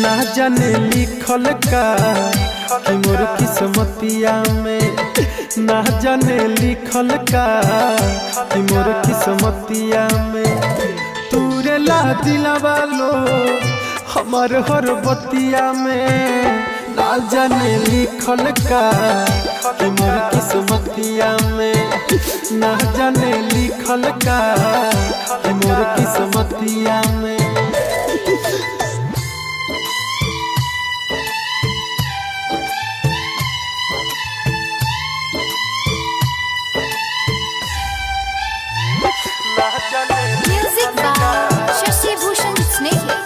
ना जाने लिखल का कि मोर किस्मतिया में, ना जाने लिखल का कि मोर किस्मतिया में। तूरे ला दिलवा लो हमार हर बतिया में, ना जाने लिखल का कि मोर किस्मतिया में, ना जाने लिखल का कि मोर किस्मतिया में। Music by Shashi Bhushan Snehal.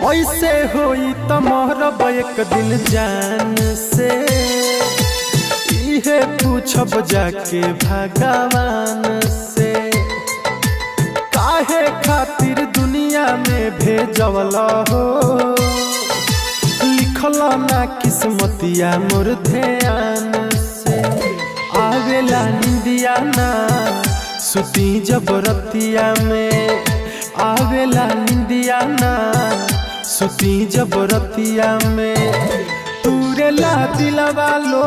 ऐसे होई त मोहरब एक दिन जान से, इहे पूछब जाके भगवान से। काहे खातिर दुनिया में भेजवला हो, लिखल ना किस्मतिया मोर ध्यान से। आवेला निंदिया ना सुती जबरतिया में, आवेला निंदिया ना सुती जबरतिया में। तूरे ला दिलवा लो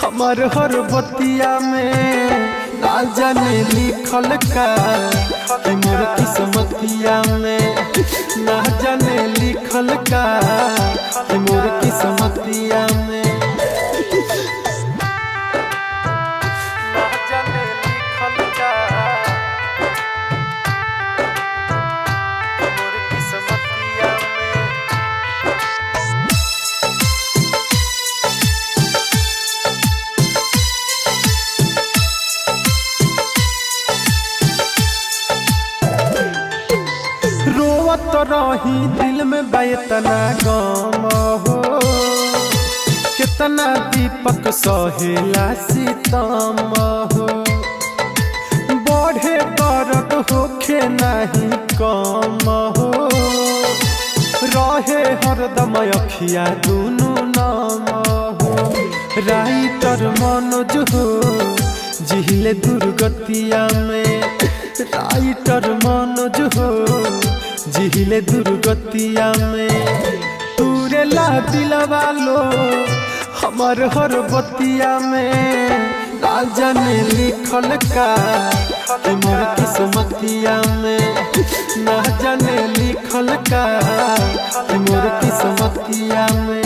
हमार हर बतिया में, ना जाने लिखल का कि मोर किस्मतिया में, ना जाने लिखल का कि मोर किस्मतिया में। ना जाने लिखल का मोर किस्मतिया में। रोवत रही दिल में बेतना गम हो, कितना दीपक सहेला सितम हो। बढ़े दर्द होखे नहीं कम हो, रहे हरदम अखिया दुनू नाम हो। राइटर मनोज हो जिहिले दुर्गतिया में, राइटर मनोज हो जिहिले दुर्गतिया में। तूरे ला दिलवा लो हमार हर बतिया में, ना जाने लिखल का कि मोर किस्मतिया में, ना जाने लिखल का कि मोर किस्मतिया में।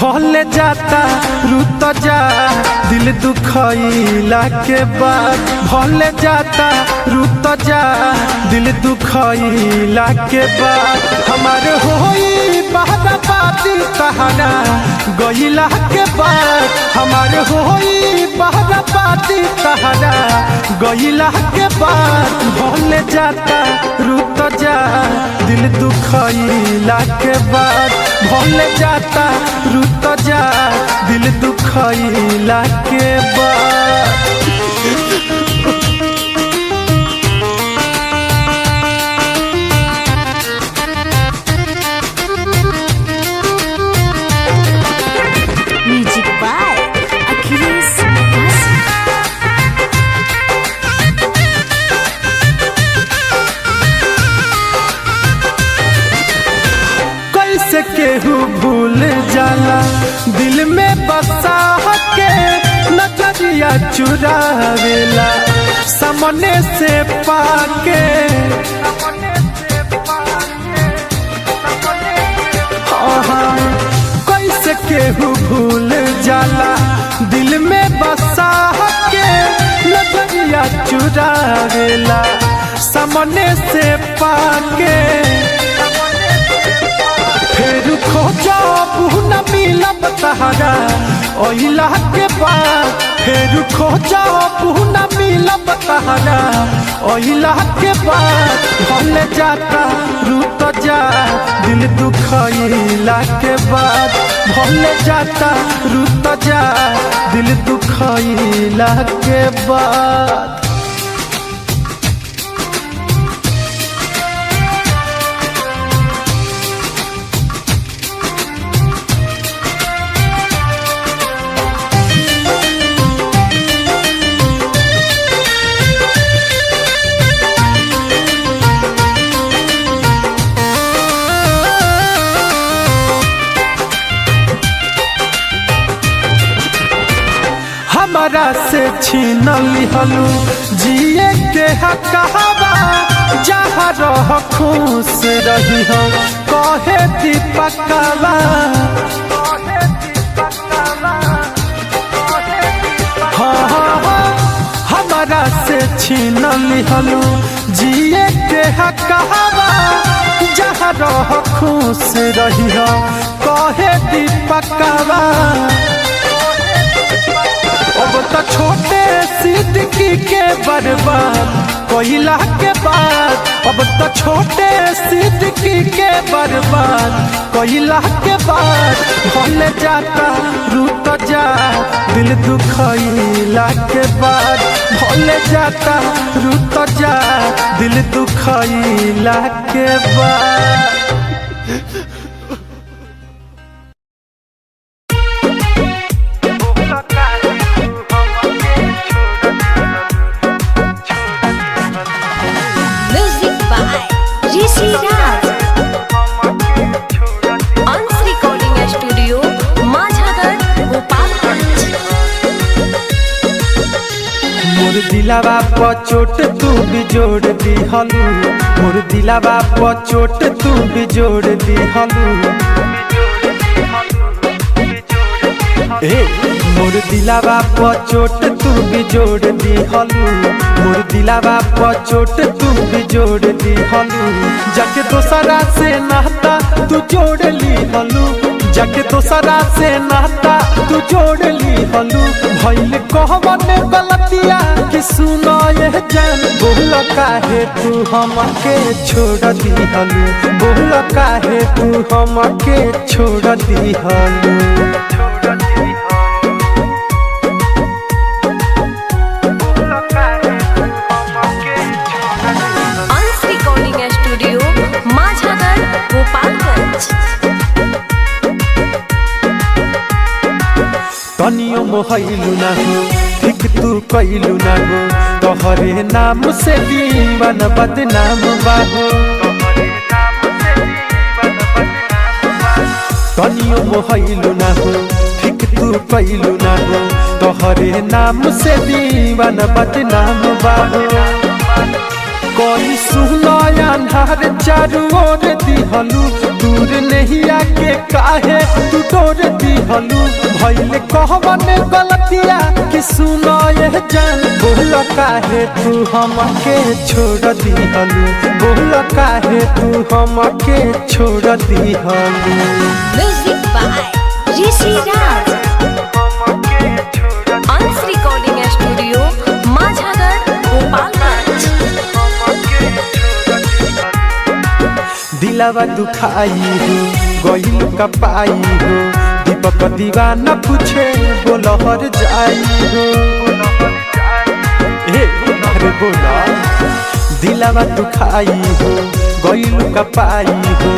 भले जाता रुत जा दिल दुखइला के बाद, भले जाता रुत जा दिल दुखइला के बाद। हमार होई बहराबादी तहरा गइला के बाद, हमार होई बहराबादी तहरा गइला के बाद। भले जाता रुत जा दिल दुखइला के बाद, भले जाता रुत जा दिल दुखइला के बाद। Music by Achilles Akasi. कैसे केहू भूल जाला दिल में बसा के, नजरिया चुरावेला सामने से पाके। कैसे केहू भूल जाला दिल में बसा के, नजरिया चुरावेला सामने से पाके। फिर खोजा न मिलब तहरा ओइला के बाद फिर खोजा न मिलब तहरा ओइला के बाद भले जाता रूत जा दिल दुखइला के बाद भले जाता रूत जा दिल दुखइला के बाद। हमारा से छीन लिहलू जिए के हकवा जहाँ रह खुश रही हो कहे दीपकवा हाँ हमारा से छीन लिहलू जिए के हकवा जहाँ रह खुश रही हो कहे दीपकवा। अब तो छोटे सिद्दीकी के बर्बाद कोयला के बाद अब तो छोटे सिद्दीकी के बर्बाद कोयला के बाद भले जाता रूत जा दिल दुखइला के बाद भले जाता रूत जा दिल दुखइला के बाद। मोर दिलावा पर चोट तू भी जोड़ दी हलू मोर दिलावा पर चोट तू भी जोड़ दी हलू मोर दिलावा पर चोट तू भी जोड़ दी हलू मोर दिलावा पर चोट तू भी जोड़ दी हलू जाके दोसरा से नाता तू जोड़ ली हलू जाके दोसरा से नाता तू जोड़ ली हलू भइल कहवन गलतिया कि सुनो ये जान बोल काहे तू हमके छोड़ दी हलू बोल काहे तू हमके छोड़ दी हलू। तनियो मोहलू ना हो ठीक तू कैलू ना हो तोहरे नाम से दीवान बदनाम बाहो तनियो मोहलू ना हो ठीक तू कैलू ना हो तोहरे नाम से दीवान बदनाम बाहो कोई सुनो अंधार चारू ओर दिहलू दूर नहीं आके काहे तू तोड़ दिहलू भइल कहवन गलतिया कि सुनो ये जान बोल काहे तू हमके छोड़ दिहलू बोल काहे तू हमके छोड़ दिहलू। Music by Rishi Raj Ansh recording studio Majhagar Gopalganj. दिलावा दुखाई हो गइल कपाई हो दीपक दीवाना पूछे बोलहर जाई हो अरे बोला दिलावा दुखाई हो गइल कपाई हो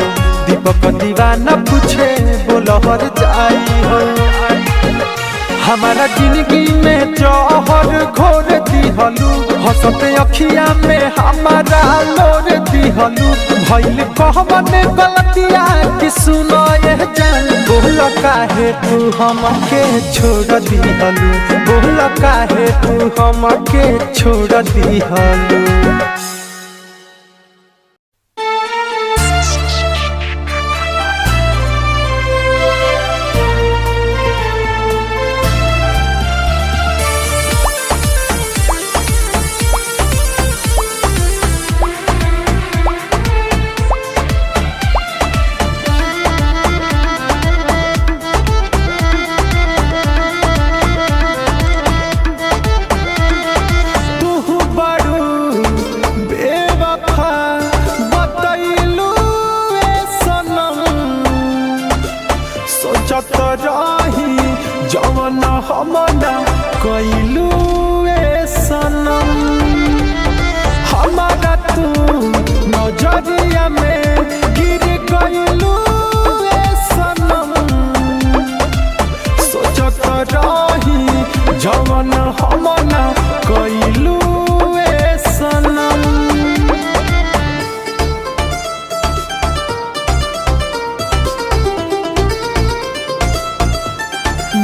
दीपक दीवाना पूछे बोलहर जाई हो हमारा जिंदगी में जहर घोर दिहलू हंसते अखिया में हमारा लोर दिहलू भइल कहवन गलतिया कि सुनो ये जान बोल काहे तू हमके छोड़ दिहलू बोल काहे तू हमके छोड़ दिहलू। कैलू ए सनम हमारा तू नजरिया में गिर गइलू ए सनम सोचत रही जवन हम ना कैलू ए सनम।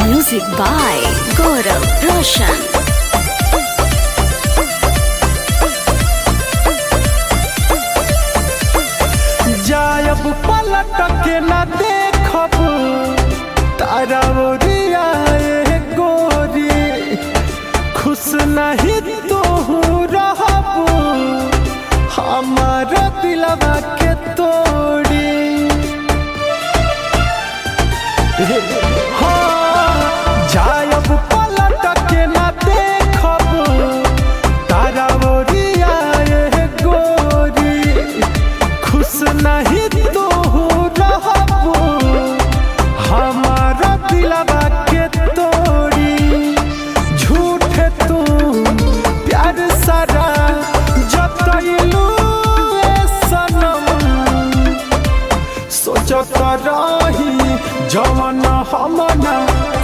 Music by Gaurav Roshan. जायब पलट के न देखब तारा ओरिया ए गोरी खुश नहीं तू रहब हमार दिलवा के तोड़ी। हाँ जायब पलट के न देखब तारा ओरिया ए गोरी खुश नहीं तू रहब हमारा दिलवा के तोड़ी। झूठ तू प्यार सारा जतैलू ए सनम सोचत रही जवन हम ना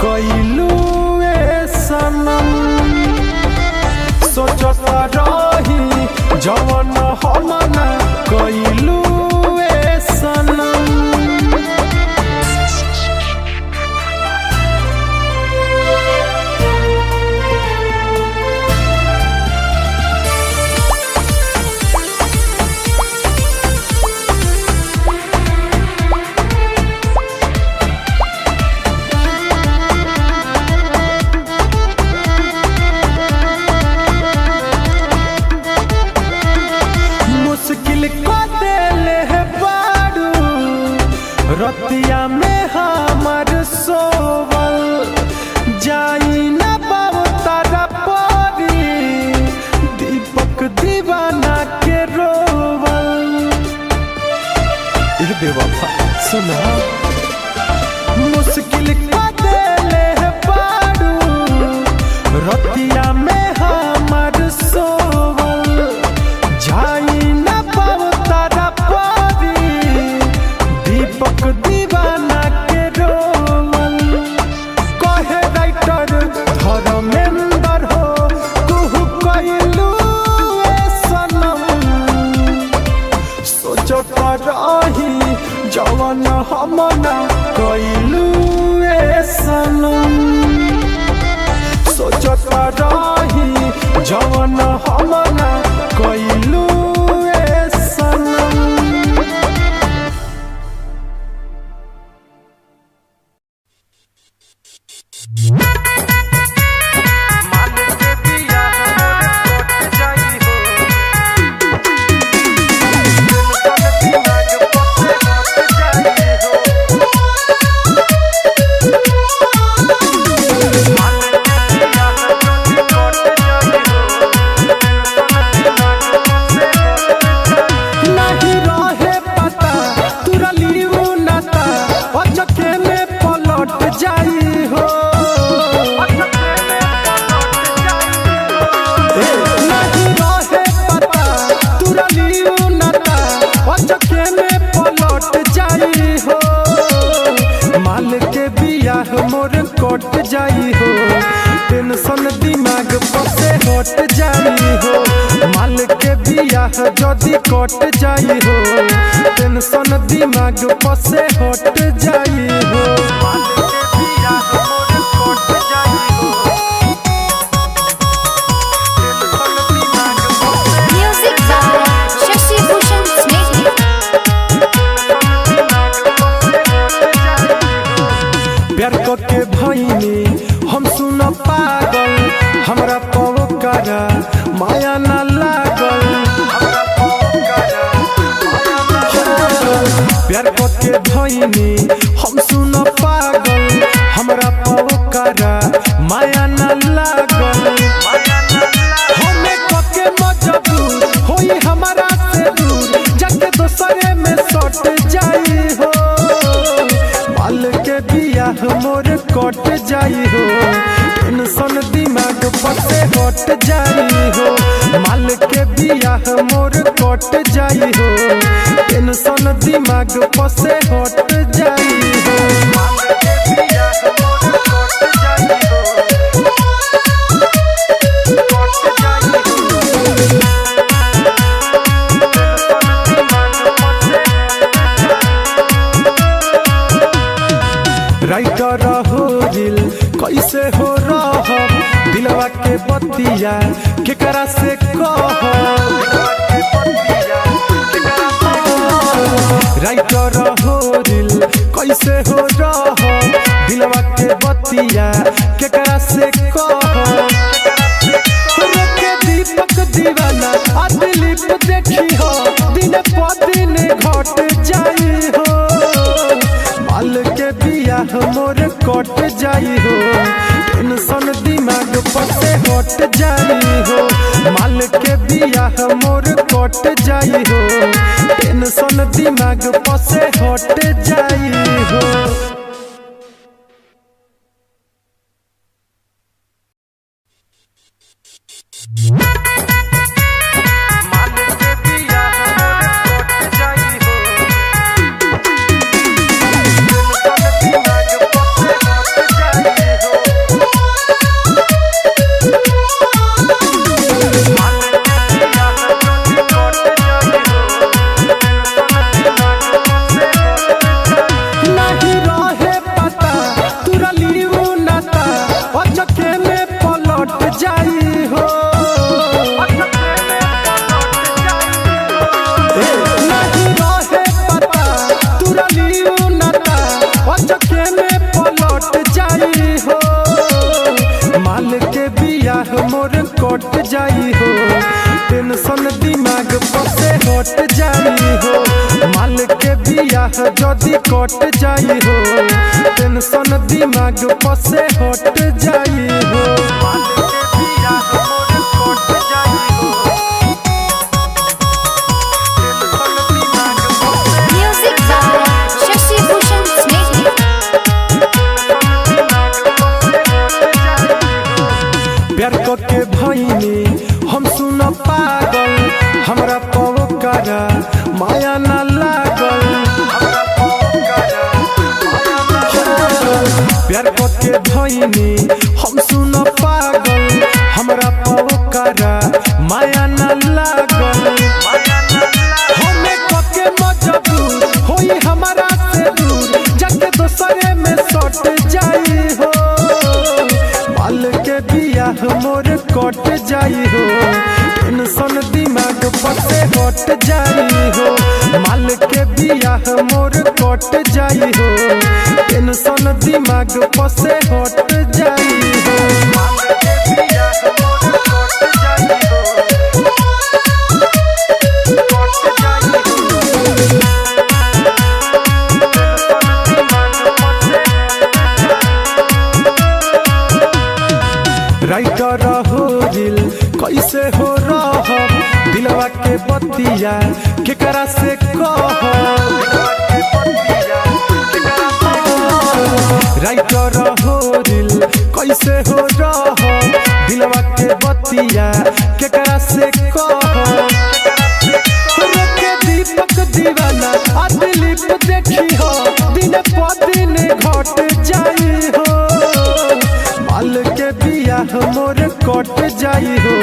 कैलू ए सनम सोचत रही जवन हम ना कैलू ए सनम। मुश्किल को देले है बारू रतिया में हमर सोवल जाई न बाबू तारा परी दीपक दीवाना के रोवल। ए बेवफा सुना मुश्किल को देले है बारू रतिया में हमर सोवल जाई न पाव तारा परी दीपक दीवाना के रोवल। कहे राइटर धर्मेंद्र हो तू कैलू ए सनम सोचत रही जवन हम ना कैलू ए सनम सोचत रही जवन हम ना कैलू ए सनम। नहीं रहे पता तुरली उनता अचके में पलट जाई हो। नहीं रहे पता तुरली उनता अचके में पलट जाई हो। माल के बियाह मोर कट जाई हो टेंशन दिमाग पर से हट जाई हो। माल के बियाह जदी कट जाई हो टेंशन दिमाग पर से हट जाई हो। माल के बियाह मोर कट जाई हो टेंशन दिमाग पर से Music by Shashi Bhushan Snehi. प्यार के भईनी हम सुन पागल हमरा पवकारा माया ना लागल। प्यार के भईनी हम सुन पागल हमरा पवकारा माया ना लागल। हमें कके मजबूर होई हमारा से दूर जाके दोसरे में सट जाई हो। माल के बियाह मोर कट जाई हो टेंशन दिमाग पसे हट जाई हो माल के बियाह मोर कट जाई हो टेंशन दिमाग पसे हट जाई हो माल के बियाह मोर कट जाई हो कट जाई हो राइटर हो दिल कैसे हो रहा दिलवा के बतिया केकरा से कह राइटर हो दिल कैसे हो रहा दिलवा के बतिया केकरा से कह के दीपक दीवाना आ दिलीप देखी हो दिन प दिन घट जाई हो माल के बियाह मोर कट जाई हो टेंशन दिमाग पसे हट जाई हो माल के बियाह मोर कट जाई हो टेंशन दिमाग पसे हट जाई हो। मोर कट जाई हो टेंशन दिमाग पसे हट जाई हो माल के बियाह जदी कट जाई हो टेंशन दिमाग पसे हट जाई हो माल के बियाह मोर कट जाई हो टेंशन दिमाग पसे Music by Shashi Bhushan Snehhi. प्यार के भईनी हम सुन पागल हमरा पवकारा माया न लागल प्यार के भईनी हम सुन पागल हमरा पवकारा माया न लागल हमें कके मजबूर होई हमारा से दूर जाके दोसरे में सट जाई हो माल के बियाह मोर कट जाई हो टेंशन दिमाग पसे हट जाई हो माल के बियाह मोर कट जाई हो टेंशन दिमाग पसे हट जाई हो माल के बियाह मोर कट जाई हो कट जाई हो राइटर हो दिल कैसे हो रहा दिलवा के बतिया केकरा से कह राइटर हो दिल कैसे हो रहा दिलवा के बतिया केकरा से कह के दीपक दीवाना आ दिलीप देखी हो दिन प दिन घट जाई हो माल के बियाह मोर कट जाई हो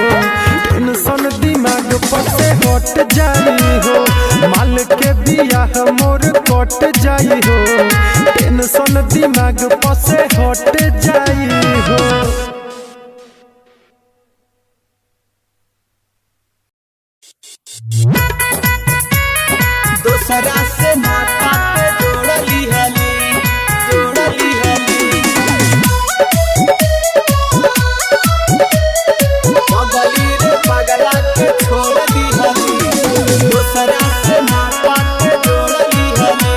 टेंशन दिमाग पसे हट जाई हो माल के बियाह मोर कट जाई हो टेंशन दिमाग पसे हट जाई हो। दोसरा से माथा पे जोड़ली हली पगली रे पगला के छोड़ दी हली दोसरा से माथा पे जोड़ली हली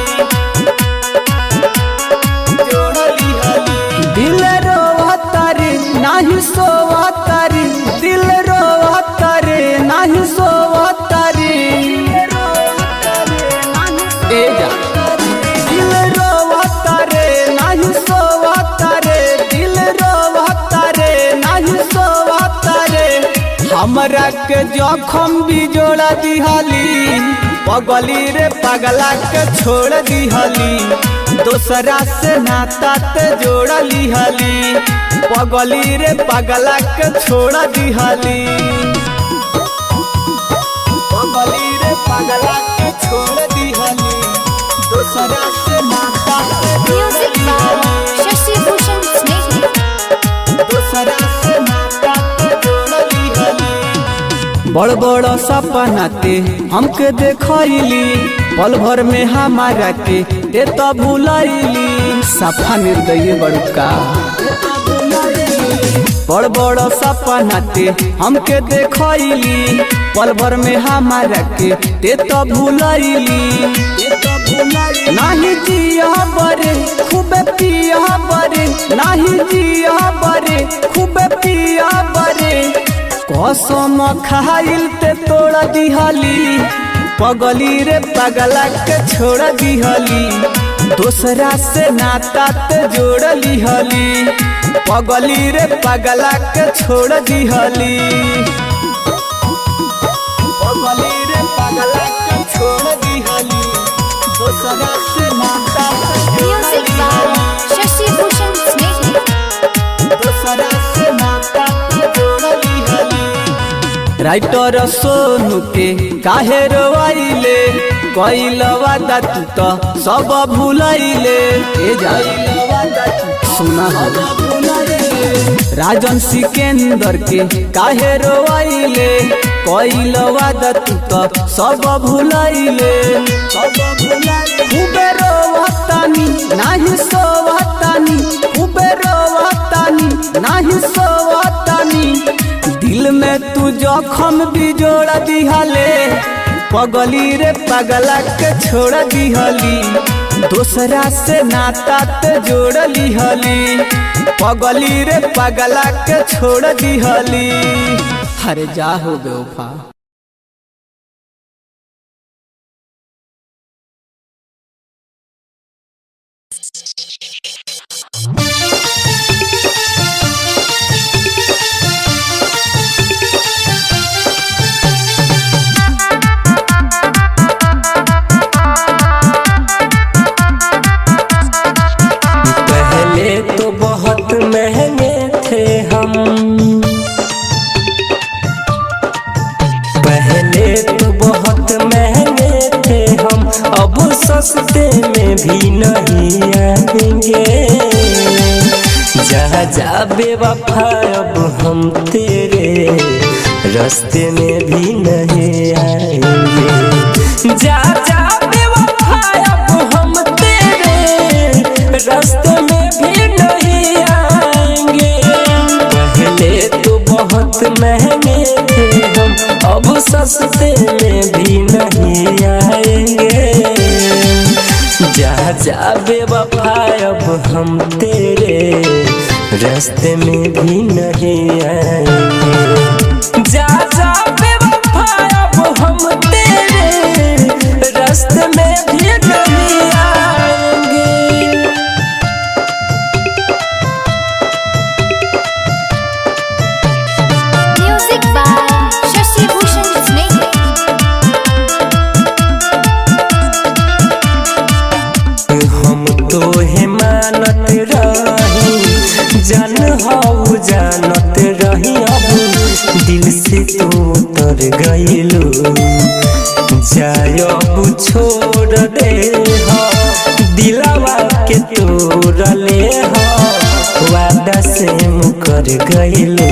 दिल रोवतारी नाही सोवतारी दिल रोवतारी नाही सोवतारी ए जा हमरा के जखम भी जोड़ा दिहली, पगली रे पगला के छोड़ दिहली, दोसरा से नाता ते जोड़ लिहली, पगली रे पगला के छोड़ दिहली, पगली रे पगला के छोड़ दिहली, दोसरा से नाता ते जोड़ Music by लिहली, Shashi Bhushan Snehhi. दोसरा से नाता ते जोड़ लिहली। बड़ बड़ सपना ते हमके देखैली, पल भर में हमारा के ते तो भूलैली, सफा निर्दयी बड़का। बड़ बड़ सपना ते हमके देखैली, पल भर में हमारा के ते तो भूलैली, नाही जिया बरे खूबे पिया बरे, नाही जिया बरे खूबे पिया बरे, कसम खाइल ते तोड़ दिहली, पगली रे पगला के छोड़ दिहली, दोसरा से नाता ते जोड़ लिहली, पगली रे पगला के छोड़ दिहली, पगली रे पगला के छोड़ दिहली, दोसरा से नाता ते जोड़ Music by लिहली, Shashi Bhushan Snehhi. दोसरा से नाता ते जोड़ लिहली। राइटर सोनू के काहे रोइले, कइल वादा तू तो सब भूलैले, ए जाइल वादा तू सुना हो राजन सिकंदर के काहे रोइले, कइल वादा तू तो सब भूलैले, खूबे रोवतानी नाही सोवतानी, खूबे रोवतानी नाही सोवतानी, दिल में तू जखम भी जोड़ दिहले, पगली रे पगला के छोड़ दिहली, दोसरा से नाता ते जोड़ लिहली, पगली रे पगला के छोड़ दिहली। अरे जा हो बेवफा। पहले तो बहुत महंगे थे हम, पहले तो बहुत महंगे थे हम, अब सस्ते में भी नहीं आएंगे, जा जा बेवफा अब हम तेरे रास्ते में भी नहीं आएंगे, जा जा बेवफा अब हम तेरे रास्ते में भी नहीं आएंगे, पहले तो बहुत महंगे थे हम, अब सस्ते में भी नहीं आएंगे, जा जा बेवफा अब हम तेरे रास्ते में भी नहीं आएंगे, जा जा बेवफा अब हम तेरे रास्ते में भी नहीं आएंगे। Music by Shashi Bhushan Snehhi. हम तो है मानत रही, जान हो जानत रही, अब दिल से तो उतर गइलू, जाय अब छोड़ दे हो, दिलवा के तोड़ ले हो, वादा से मुकर गइलू,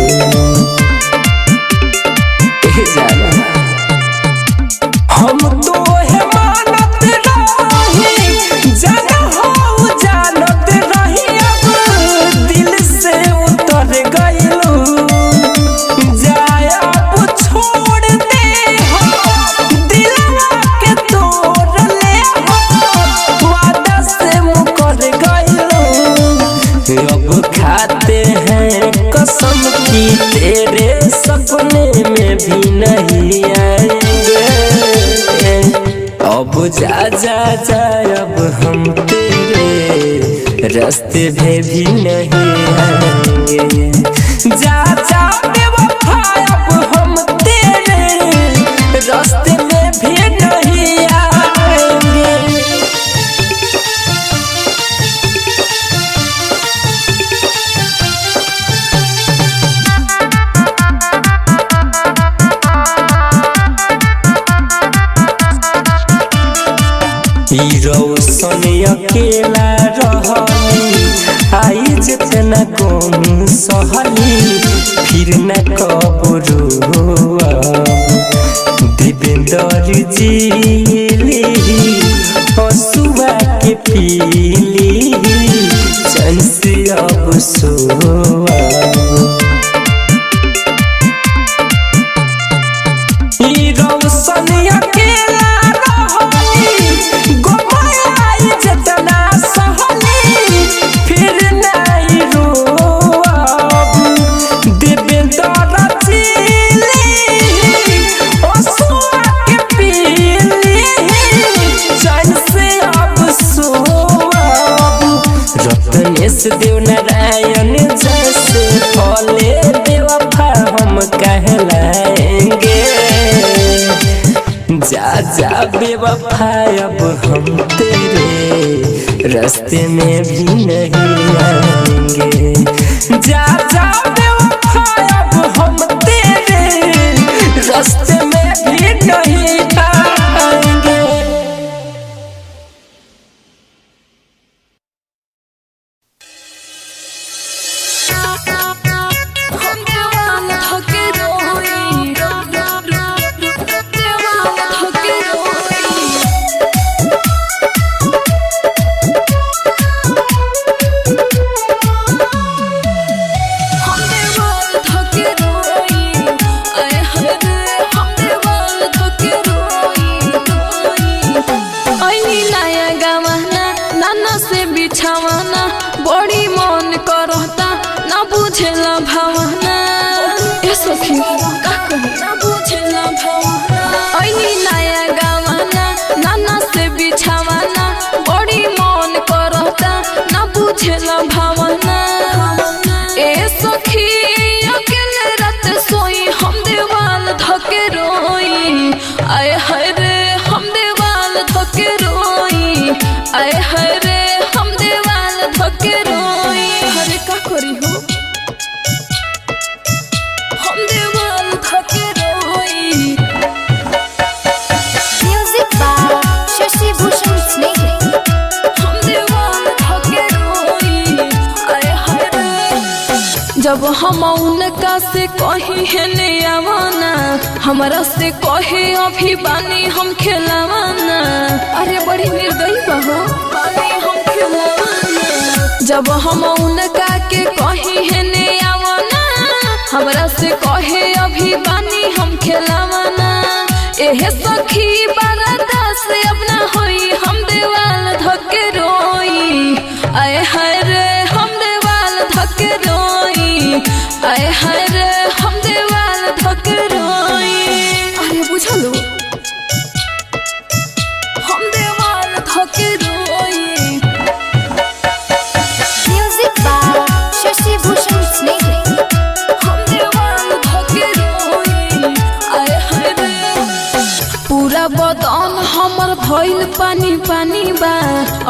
हम तो है मानत रही, जान हो जानत रही, अब दिल से उतर गइलू, जाय अब छोड़ दे हो, दिलवा के तोड़ ले हो, वादा से मुकर गइलू, अब खाते हैं कसम की तेरे सपने में भी नहीं आएंगे, अब जा जा जा अब हम तेरे रास्ते में भी नहीं आएंगे, जा जा बेवफा अब हम रास्ते में भी नहीं आएंगे। रोशन अकेला रहली आई जितना कम सहली फिर न कबरू देवेंद्र जीली हसुआ के पीली चैन से अब सोआ रोशन अकेला देव नारायण जैसे फले बेवफा हम कहलाएंगे। जा जा बेवफा अब हम तेरे रास्ते में भी नहीं आएंगे। जा जा बेवफा अब हम तेरे रास्ते में भी नहीं आएंगे। बड़ी मन करता ना बुझेला भावना ए सखी का कहे ना बुझेला भावना ऐनी नया गावना नाना से बिछावना बड़ी मन करता ना बुझेला भावना ए सखी अकेले रात सोई हम देवाल धके रोई आए हाय रे हम देवाल धके रोई आए हाय रे हम देवाल धके रोई हरे का करी हो हम देवाल धके रोई। म्यूजिक बाय शशि भूषण स्नेही। हम देवाल धके रोई आए हाय रे जब हम उनका से कही है ने आवाना हमारा से कहे अभी बानी हम खेलावाना अरे बड़ी निर्दयी बहो बानी हम खेलावाना जब हम उनका के कही है ने आवाना हमरा से कहे अभी बानी हम खेलावाना एहे सखी बरदा से अपना होई हम देवाल धके रोई आए हाय रे हम देवाल धके रोई आए हाय रे हम देवाल धके रोई अरे बुझलो हम देवाल धके रोई। म्यूजिक बाय शशि भूषण स्नेही। हम देवाल धके रोई आए हाय रे पूरा बदन हमर भइल पानी पानी बा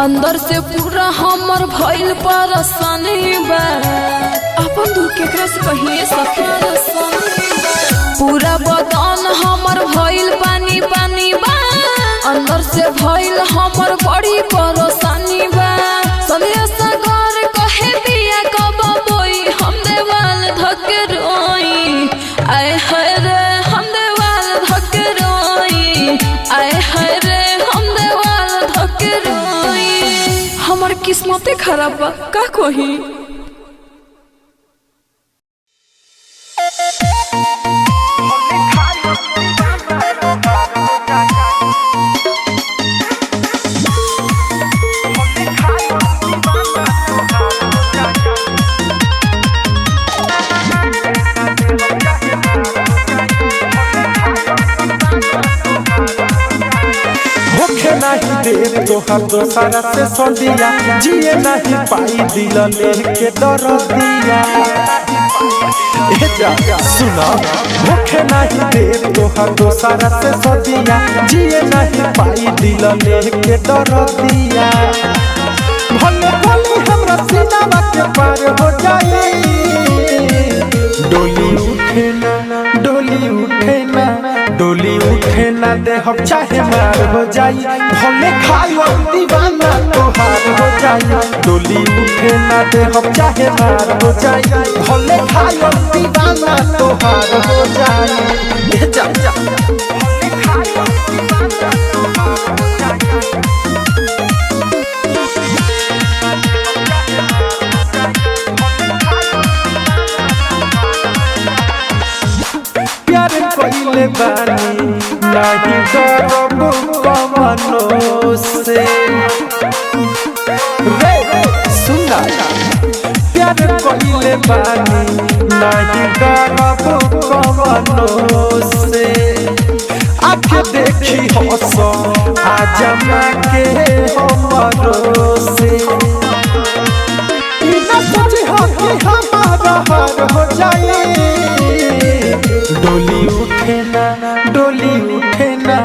अंदर से पूरा हमर भइल परेशानी बा अपन दुख केकरा से कहिए सखी पूरा बदन हमर भइल पानी पानी बा अंदर से भइल हमर बड़ी परेशानी बा संध्या सागर कहे बिया कब बोई हम देवाल धके रोई आए हाय रे हम देवाल धके रोई आए हाय रे हम देवाल धके रोई हमर किस्मते खराब बा का कही। नहीं दे तोहर दोसरा से सोनिया जिए नहीं पाई दिल लेके दर दिया सुना भूखे नहीं दे तोहर दोसरा से सदिया जिए नहीं पाई दिल लेके डर दिया भले भले हमरा सीना के पार हो जाए डोली उठे ना डोली उठे ना डोली उठे ना दे हम चाहे मार हो जाई भले खायो दीवाना तोहार हो जाई डोली उठे ना दे हम चाहे मार हो जाई भले खायो दीवाना तोहार हो जाई जा जा भले खायो दीवाना तोहार हो जाई प्यार कइले बानी नहीं डरब कवनो से रे सुना प्यार कइले बानी नहीं डरब कवनो से आँख देखी हंस आजमा के हमरो से इना सोची हो कि हमारा हार हो जाए डोली उठे ना डोली उठे ना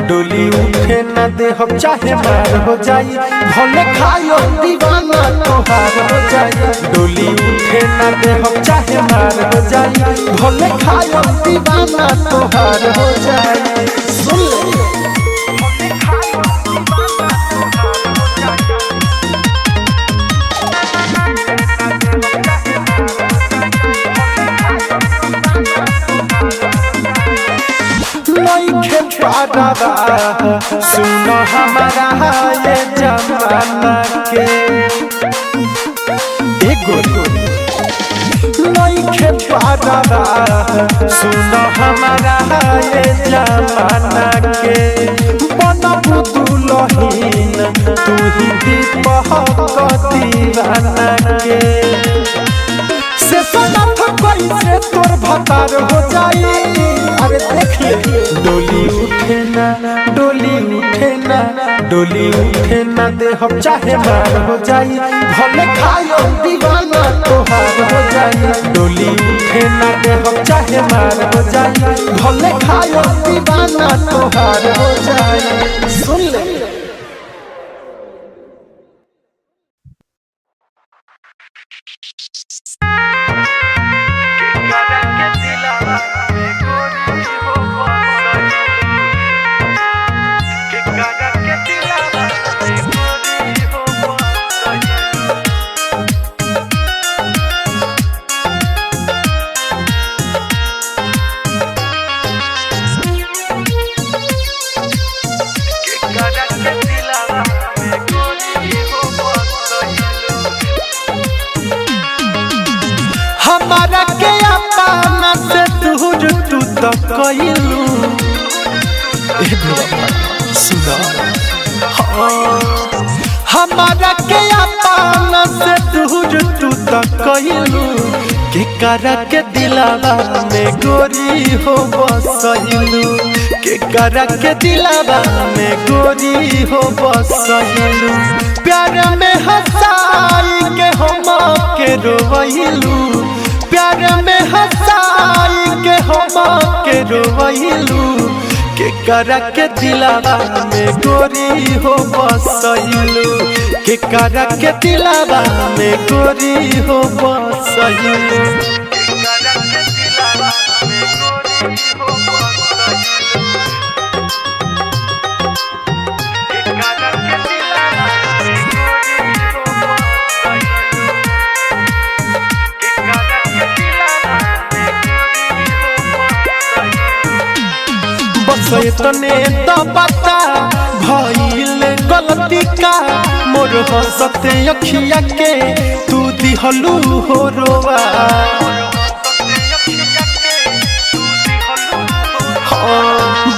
डोली उठे ना दे हम चाहे मार हो जाई भले खायो दीवाना तोहार हो जाई डोली उठे ना दे हम चाहे मार हो जाई भले खायो दीवाना तोहार हो जाई सुन ले भले खायो दीवाना तोहार हो लइखे पारा सुनो हमारा ये जमाना के एगो लइखे पारा सुनो हमारा ये जमाना के बनबू दुलहीन तू ही दीपक दीवाना के से सनत कैसे तोर भतार हो जाई अरे देख ले डोली उठे ना डोली उठे ना डोली उठे ना दे हम चाहे मार हो जाई भले खायो दीवाना तोहार हो जाई डोली उठे ना दे हम चाहे मार हो जाई भले खायो दीवाना तोहार हो जाई सुन ले हमारा के अपना से दूर तू तो कइलू सुना हमारा के अपना से दूर तू तो कइलू के करा के दिलावा में गोरी हो बसइलू के करा के दिलावा में गोरी हो बसइलू प्यार में हंसाई के हम के रोइलू प्यार में हंसाई के हम के रोइलू के करा के दिलावा में गोरी हो बसइलू के करा के दिलावा में गोरी हो बसइलू तने तो पता भइल गलती का मोर हंसते अखिया के तू दिहलू हो रोवा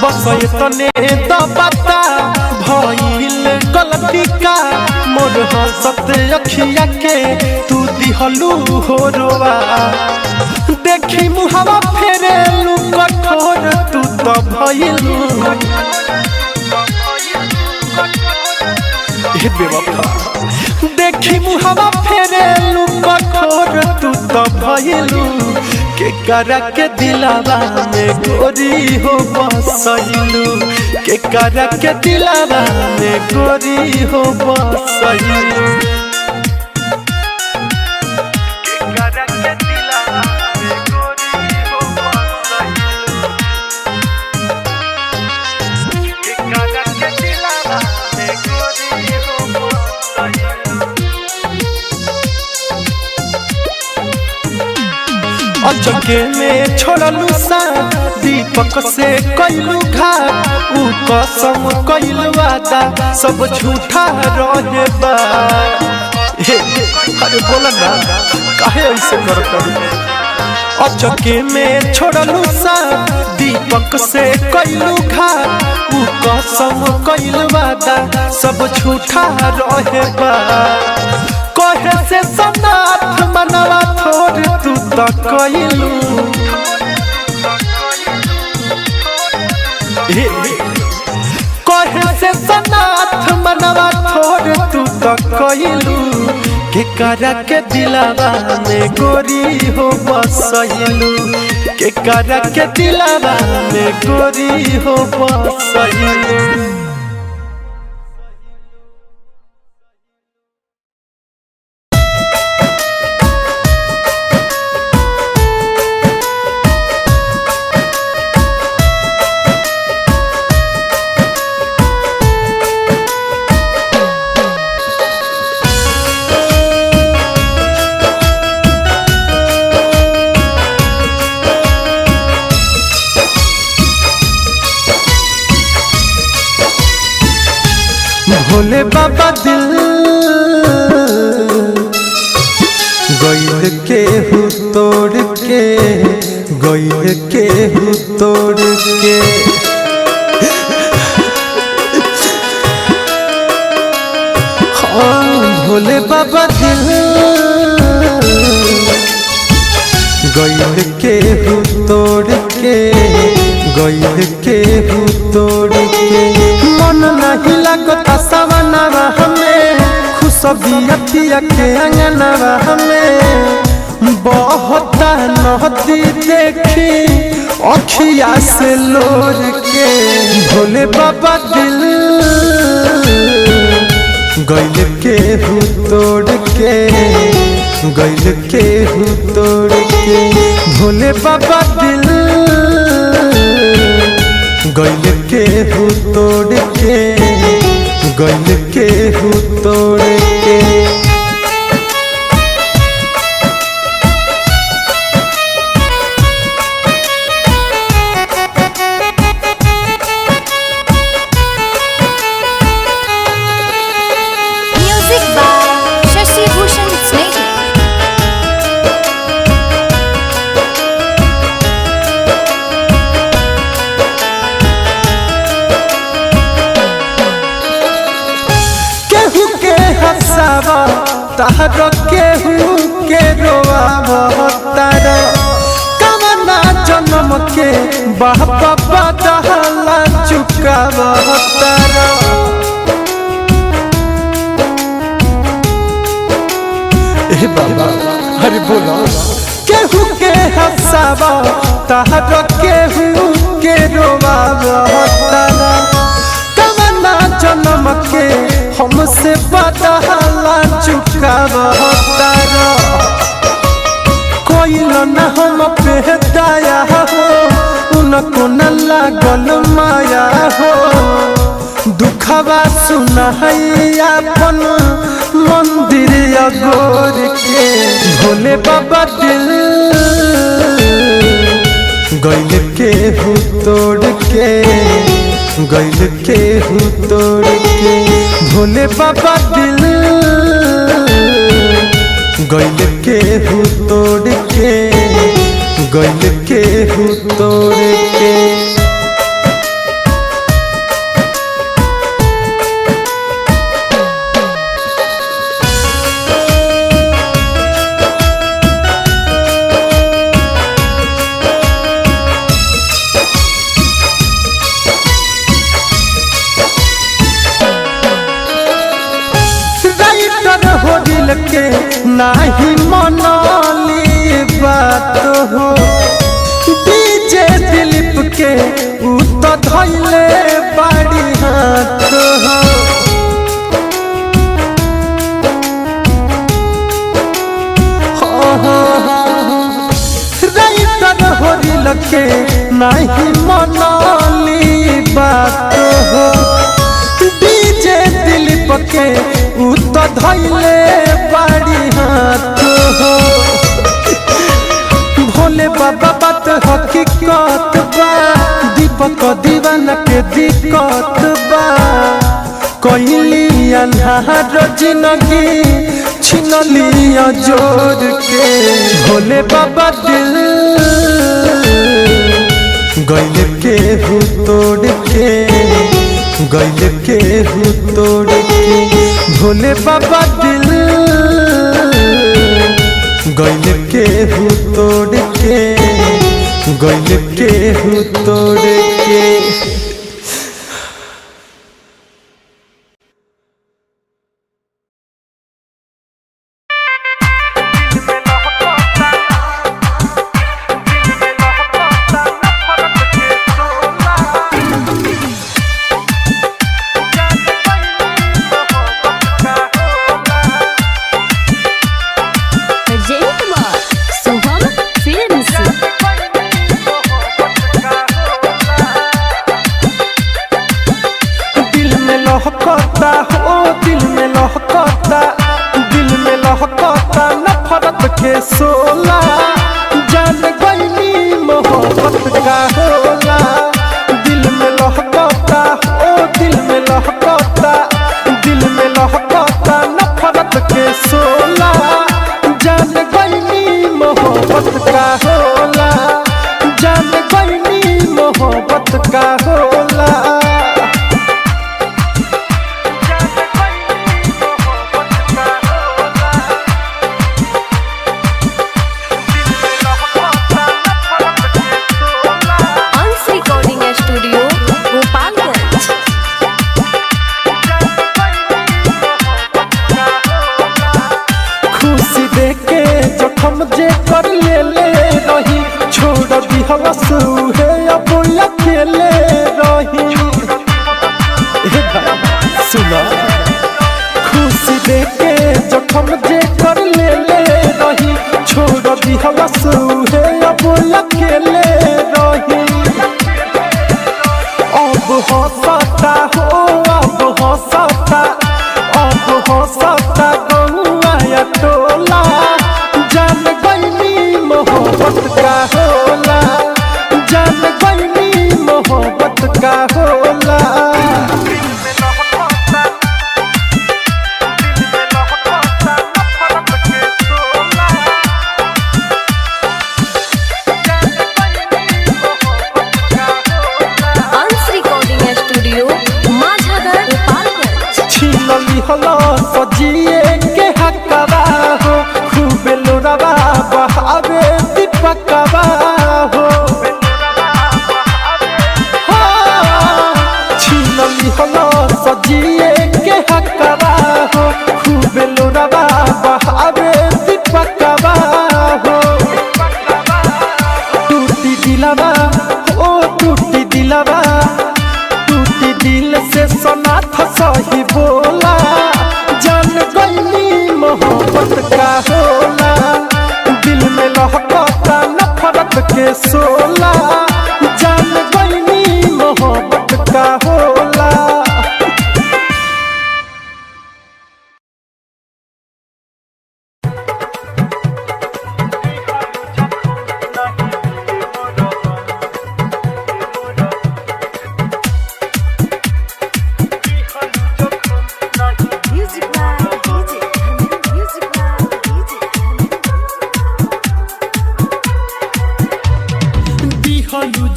बस तने तो पता भइल गलती का मोर हंसते अखिया के तू दिहलू हो रोवा देखी मुहावा फेरेलू कठोर तू तो भइलू बेवफा देखी मुहावा फेरेलू कठोर तू तो भइलू के करा के दिलावा में गोरी हो बसैलू के करा के दिलावा में गोरी हो बसैलू अचके में छोड़लू सा दीपक से कैलू घाट ऊ कसम कैलू वादा सब झूठा रहे बा अरे बोला ना काहे ऐसे करत अचके में छोड़लू सा दीपक से कैलू घाट ऊ कसम कैलू वादा सब झूठा रहे बा कहे से सनाथ मनवा थोड़ तू तो कैलू कहे से सनाथ मनवा थोड़ तू तो कैलू के करा के दिलावा में गोरी हो बसैलू के करा के दिलावा में गोरी हो बसैलू। भोले बाबा दिल गइल के हु तोड़ के गइल के हु तोड़ के हाँ भोले बाबा दिल गइल के हु तोड़ के गइल के हु तोड़ के मन नहीं लगता सवनवा हमें खुशबिया पिया के अंगनवा हमें बहुत नदी देखी अखिया से लोर के भोले बाबा दिल गइल के हु तोड़ के गइल के हु तोड़ के भोले बाबा दिल गइल के हु तोड़ के गइल के हु तोड़ के Music by Shashi Bhushan Snehal. केहू के हंसावा तारो केहू के रोआवा तारो कवना जन्म के बाबा बदला चुकावा तारो ए बाबा हरि बोलो केहू के हंसावा तारो केहू के रोआवा तारो कवना जन्म के हमसे बदला चुकावा तारा कोई न हम पे दया हो उनको न लागल माया हो दुखवा सुनाई अपन मंदिर अगोर के भोले बाबा दिल गइल के हु तोड़ के गइल के हु तोड़ के भोले बाबा दिल गइल के हु तोड़ के गइल के हु तोड़ के के नाही मनली बात हो डीजे दिलीप के उ तो धइले बाड़ी हाथ हो राइटर होरी लगे नहीं मनली बात हो डीजे दिलीप के उ तो धइले बाड़ी हाथ हो भोले बाबा बात हकीकत बा दीपक दीवाना के दिक्कत बा कोइली अन्हार जिंदगी छिनलिया जोर के भोले बाबा दिल गइल के हु तोड़ के गइल के हु तोड़ के भोले बाबा दिल गइल के हु तोड़ के गइल के हु तोड़ के सोला जान गईनी मोहब्बत का होला दिल में लहकता ओ दिल में लहकता दिल में लहकता नफरत के सोला जान गईनी मोहब्बत का होला जान गईनी मोहब्बत का होला हम जे कर ले रही छोड़ दी हवस है अब अकेले रही सुना खुशी देके जखम जे कर ले रही छोड़ दी हवस है अब अकेले रही अब हंसता हो अब हंसता गौआ या टोला जान गईनी मोहब्बत का होला जान गईनी मोहब्बत का होला अंश रिकॉर्डिंग स्टूडियो माझागर गोपालगंज छीनली हलो सजिए के हकवा हो खूब लोरावा बहावे दीपकवा हो छीनली हलो सजिए के हकवा हो खूब लोरावा बहावे दीपकवा हो टूटी दिलवा ओ टूटी दिलवा टूटी दिल से सनाथ सही बोला जान गईनी मोहब्बत का होला दिल में लहकता नफरत के सोला जान गईनी मोहब्बत का होला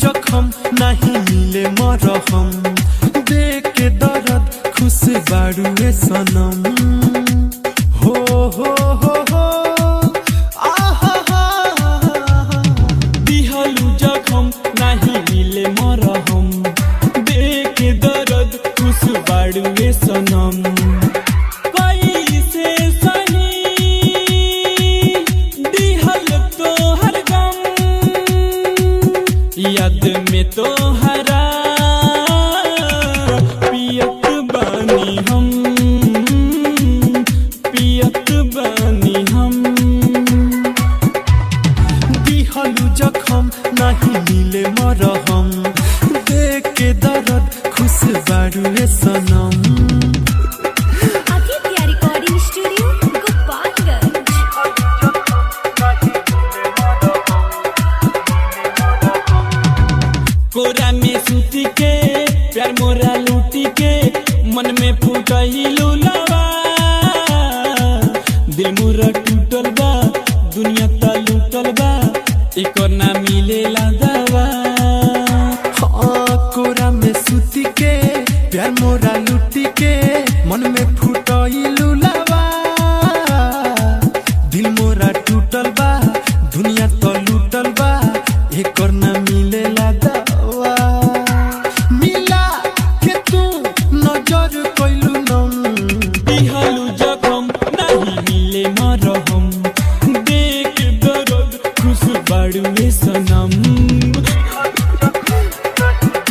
जखम नहीं मिले मरहम देख के दर्द खुश बाड़ुए सनम हो दिहलू जखम नहीं मिले मरहम देख के दर्द खुश बाड़ुए सनम कैसे सही दिहल तो बारू रे सनम। Aditya recording studio Gopalganj. कोरा में सूती के प्यार मोरा लूटी के मन में फूटहिलू लवा दिल मोरा टूटल बा दुनिया ता लूटल बा एकर ना मिलेला दवा। कोरा में सूती के प्यार मोरा लूटी के मन में फूटइलू लवा दिल मोरा टूटल बा दुनिया तो लूटल बा एकर ना मिलेला दवा। मिला के तू नजर कइलू नम दिहलू जखम नहीं मिले मरहम देख दर्द खुश बाड़ू रे सनम।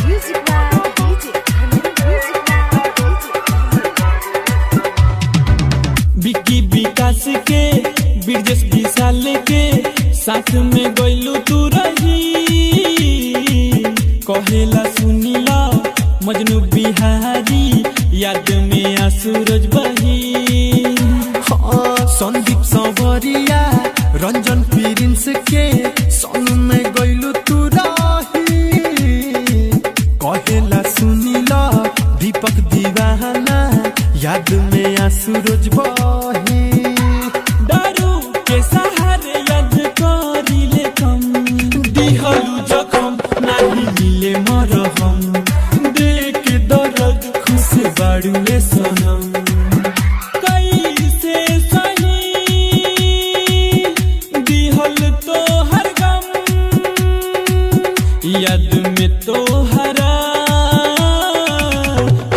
Music by DJ music by DJ. Bicky Vikas के ब्रिजेश विशाल के साथ में गइलू तू रही कहेला सुनीला मजनू बिहारी याद में आसूरज बही। संदीप संवरिया रंजन प्रिंस के संग में गइलू तू रही कहेला सुनीला दीपक दीवाना याद में आसूरज बही। दारू के सहारे याद करिले कम दिहलू जखम नहीं मिले मरहम देख दर्द खुश बाड़ू रे सनम। कैसे सही दिहल तो हर गम याद में तो हरा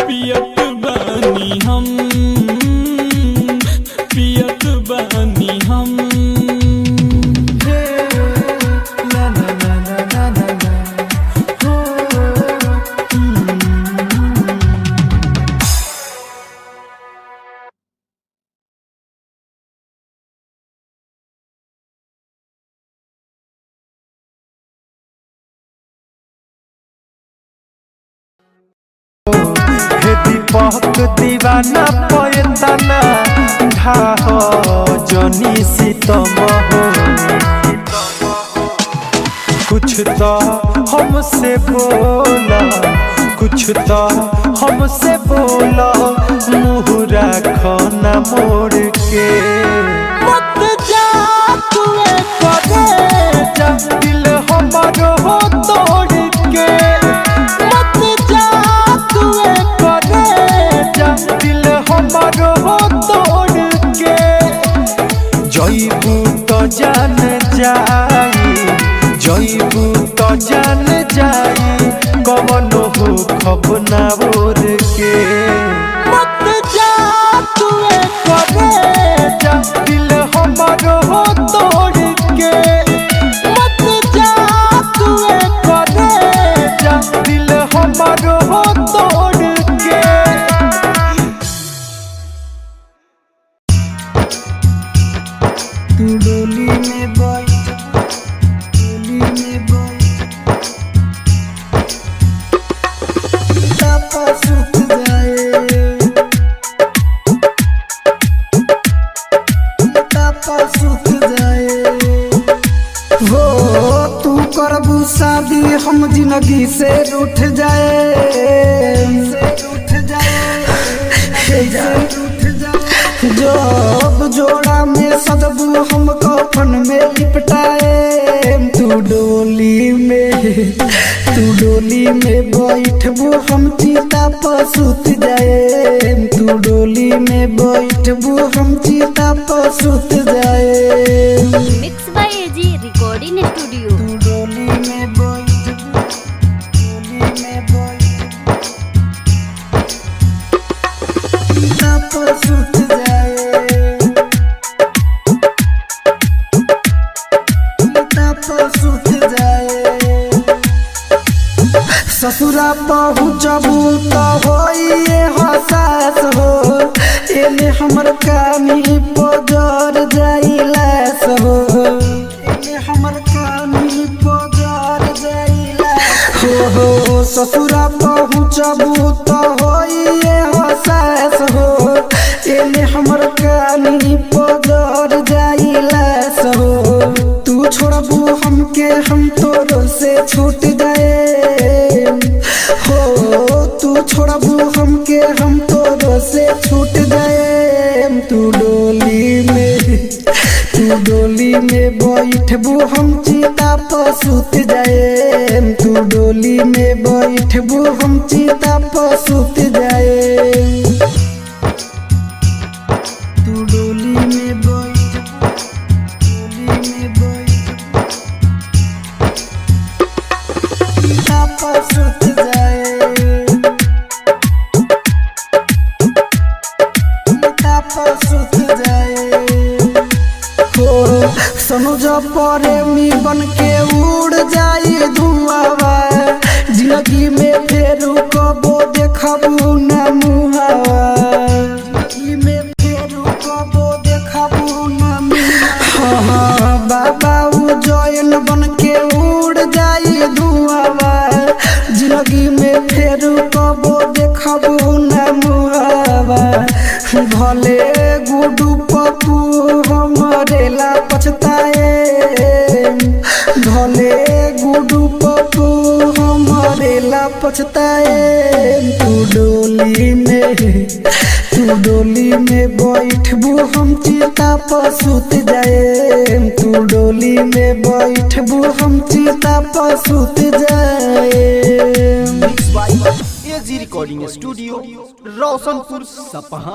पियत बानी हम पियत बानी हम। ना ना ना ना ना ना ना हो हे दीपक दीवाना पयतना ढाह जनी सीतम हो कुछ तो हमसे बोला कुछ तो हमसे बोला मुँह रखो न मोड़ के मत जा तू करे जा दिल हमारो हो तोड़ के मत जा तू करे जा दिल हमारो हो तोड़ के जइबू तो जान जाई जइबू तो जान जाई कवनो हो खबना बोर के मत जा तू करे जा दिल हमारो हो तोड़ के मत जा तू करे जा दिल हमारो हो तोड़ के। तू डोली में बैठ डोली में बैठ तापा सुख जाए तापा सुख जाए हो तू करबू शादी हम जिंदगी से रूठ जाए जब जोड़ा में सदबू हम कफन में लिपटाए तू डोली में बैठबू हम चिता पर सुत जाए तू डोली में बैठबू हम चिता पर सुत जाए। Mix by AG recording studio. तू डोली में बैठबू डोली में बैठबू चिता पर सुत जाए चिता पर सुत जाए। ससुरा पहुँचबू तो होइए हसास हो एने हमर कानी पजर जाइलास हो एने हमर कानी पजर जाइलास हो ससुरा पहुँचबू तो सुत जाए तू डोली में बैठबू हम चिता पर सुत जाए तू डोली में बैठबू चिता पर सुत जाए चिता पर सुत जाए हो सनुज प्रेमी बन के उड़ जाई धुआवा जिंदगी में फेरू कबो देखबू ना मुहावा जिंदगी में फेरू कबो देखबू ना मुहावा बाबा उजैन बन के उड़ जाई धुआवा जिंदगी में फेरू कबो देखबू ना मुहावा भले गुडू पप्पू हमरे ला पछताए भले गुडू पप्पू हमरे ला पछताए तू डोली में बैठबू हम चिता पर सुत जाए तू डोली में बैठबू हम चिता पर सुत जाए। एजी रिकॉर्डिंग स्टूडियो रोशनपुर सपहा।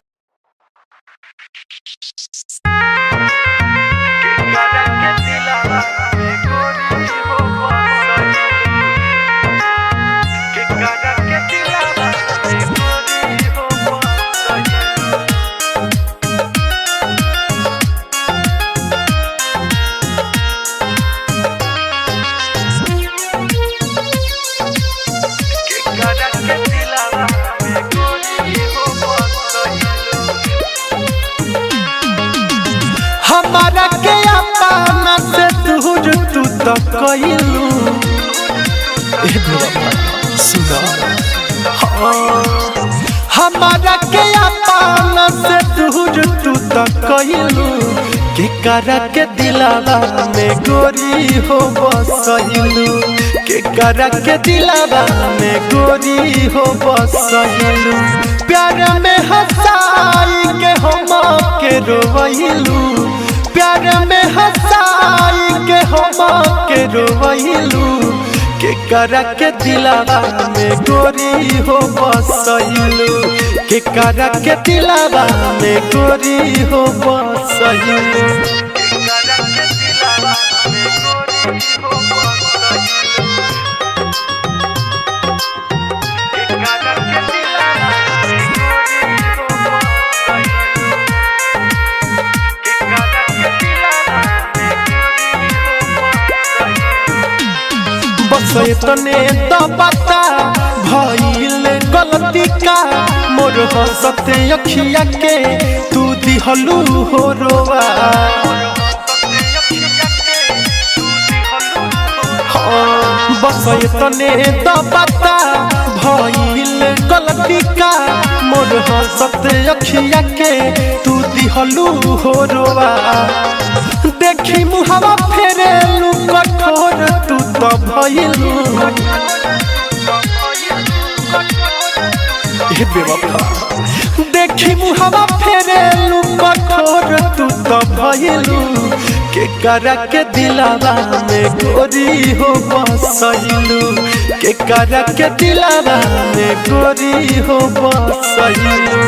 हमारा के अपना से दूर तू तो कइलू ए बेवफा सुना हमारा के अपना से दूर तू तो कइलू के करा के दिलावा में गोरी हो बसइलू के करा के दिलावा में गोरी हो बसइलू प्यार में हंसाई के हम के रोइलू प्यार में हंसाई के हम के रोइलू के करा के दिलावा में गोरी हो बसइलू के करा के दिलावा में गोरी हो बसइलू के करा के दिलावा में गोरी हो बसइलू के करा के दिलावा में गोरी हो बस तने तो बता भइल गलती का मोर हंसते अखिया के तू दिहलू हो रोवा बस तने तो बता भइल गलती का मोर हंसते अखिया के तू दिहलू हो रोवा देखी मुहावा फेरेलू कठोर तू तो भइलू ए बेवफा देखी मुहावा फेरेलू कठोर तू तो भइलू के करा के दिलावा में गोरी हो बसइलू के करा के दिलावा में गोरी हो बसइलू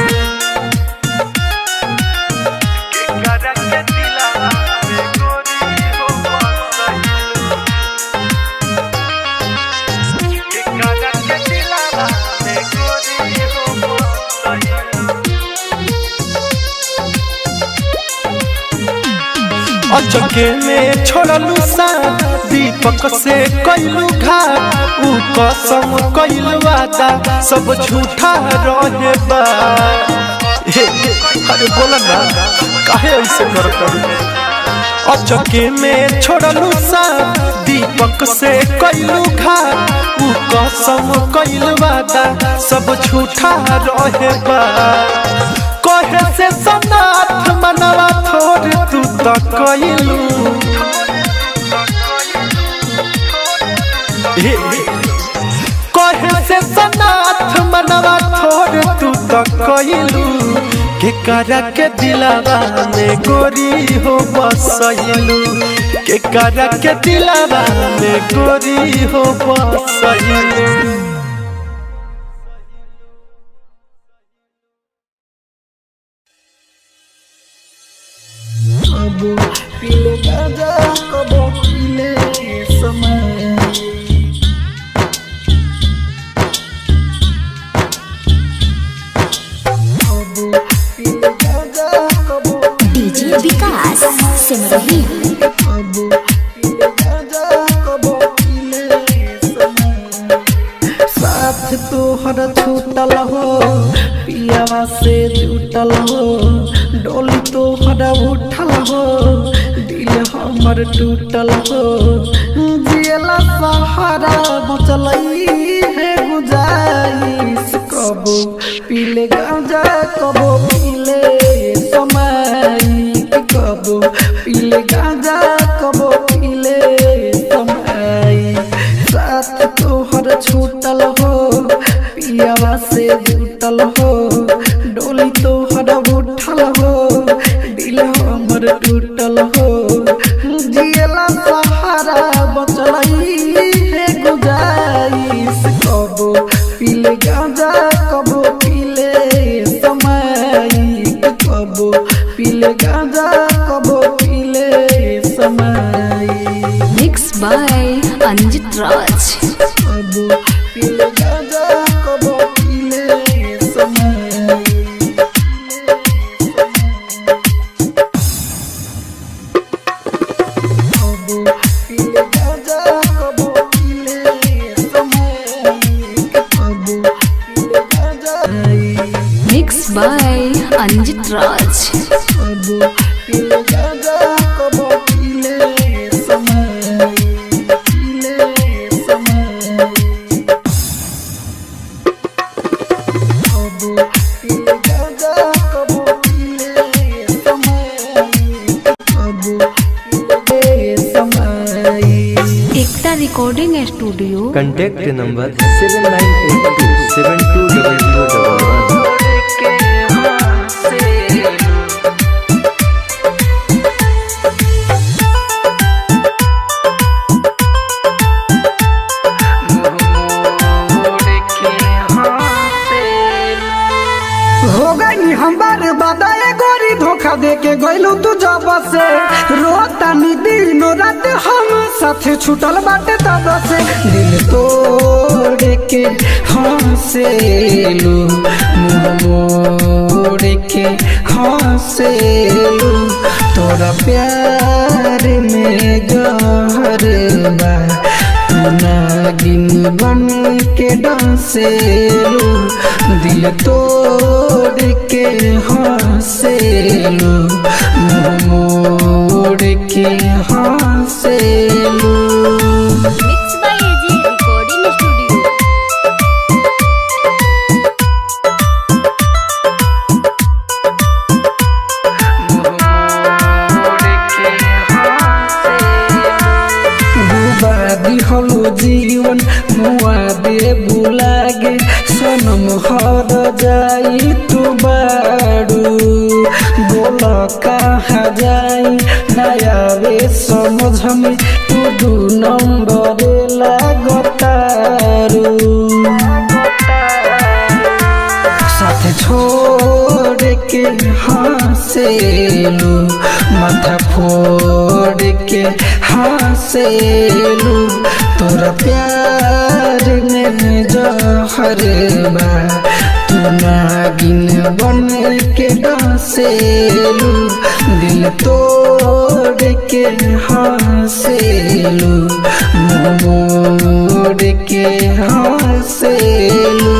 अचके में छोड़लू सा दीपक से कइलू घाट ऊ कसम कइलू वादा सब झूठा रहे बा अरे बोला ना काहे ऐसे करत अचके में छोड़लू सा दीपक से कइलू घाट ऊ कसम कइलू वादा सब झूठा रहे बा कहे से सनाथ मनवा थोड़ तू तो कइलू कहे से सनाथ मनवा थोड़ तू तो कइलू के करा के दिलावा में गोरी हो बसइलू के करा के दिलावा में गोरी हो बसइलू। पीले गाजा कबो पीले समय पीले गाजा कबो डीजे विकास सिमरही पीले गाजा कबो पीले समय साथ तोहर छूटल हो पियावा से जुटल हो डोली तोहर उठल हो दिल हमर टूटल हो जियला सहारा बचलई है गुजारिश कबो पीले गांजा कबो पीले समय कबो पीले गांजा कबो पीले समय साथ तोहर छूटल हो पियावा से जुटल हो डोली तोहर उठल हो दिल हमर टूटल हो जियला सहारा बचलई है गुजारिश कबो पीले गांजा कबो पीले समय कबो पीले गांजा कबो पीले समय मिक्स बाय अंजित राज। कबो पीले गांजा कबो पीले समय कबो पीले गांजा कबो पीले समय कबो पीले गांजा मिक्स बाय अंजित राज। कबो पीले गांजा कबो पीले समय पीले समय कबो पीले गांजा कबो पीले समय कबो पीले समय एकता रिकॉर्डिंग स्टूडियो कांटेक्ट नंबर 7982720011। हो गई हमारे बदाए गोरी धोखा दे के गइलू तू जब से रोता नी दिन रात हम साथे छूटल बाटे तब से दिल तोड़ के हंसेलू मुंह मोड़ के हंसेलू तोरा प्यार में जहर बा नागिन बन के डांसेलू दिल तोड़ के हंसेलू मुंह मोड़ के हंसेलू mix by AG recording studio दिहलो जीवन मुआ दे बुलागे सनम हर जाई तू बाड़ू बोला कहाँ जाई नया वे समझ में तू 2 नंबर लागतारू साथ छोड़ के हंसेलू माथा फोड़ के हंसेलू तोरा प्यार में जहर बा तू नागिन बन के डांसेलू दिल तोड़ के हंसेलू मुंह मोड़ के हंसेलू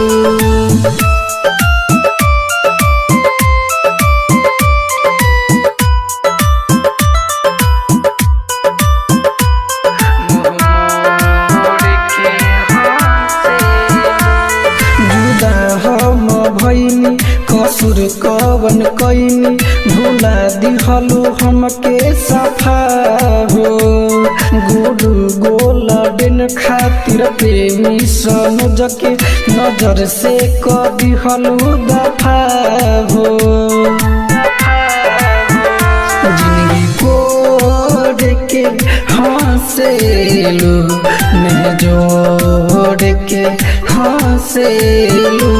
कसूर कवन कईनी भुला दिहलू हमके सफा हो गुडू गोल्डन खातिर प्रेमी सनोज के नजर से क दिहलू दफा हो जिंदगी कोड़ के में जोड़ के हंसेलू,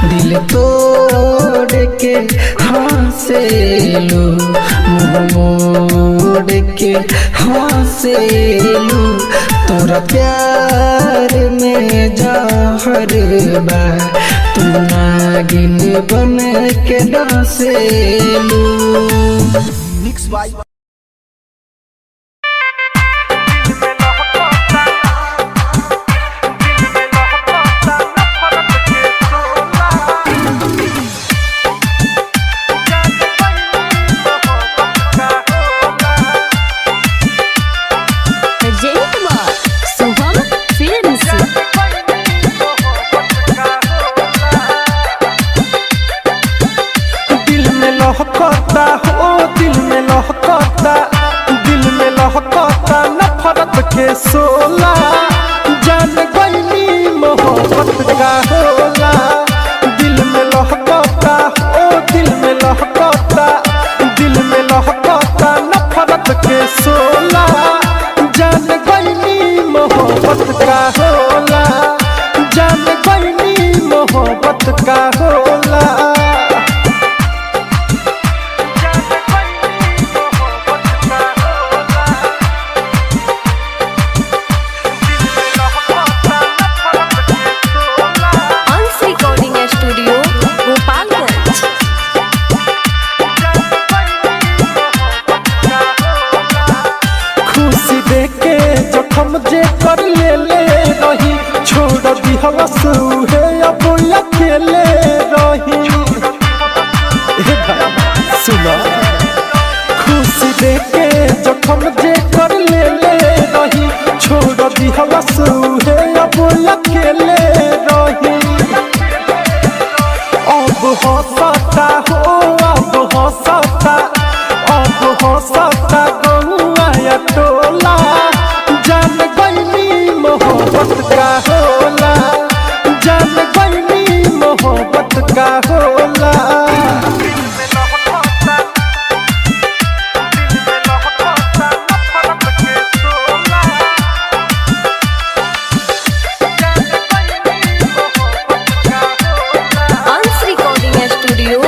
दिल तोड़ के हंसेलू, मुँह मोड़ के हंसेलू, तोरा प्यार में जहर बा, तू नागिन बन के डसेलू। मिक्स बाय लहकता हो दिल में लहकता, दिल में लहकता नफरत के सोला, जान गईनी मोहब्बत का होला। दिल में लहकता हो दिल में लहकता, दिल में लहकता नफरत के सोला, जान गईनी मोहब्बत का होला, जान गईनी मोहब्बत का होला। हम जे कर ले रही, छोड़ दी हवस है अब अकेले रही। सुना खुशी देके जखम जे कर ले रही, छोड़ दी हवस है अब अकेले रही। अब हंसता हो अब हंसता, अब हंसता गौआ या टोला, जान गईनी मोहब्बत का होला, जान गईनी मोहब्बत का होला। अंश रिकॉर्डिंग स्टूडियो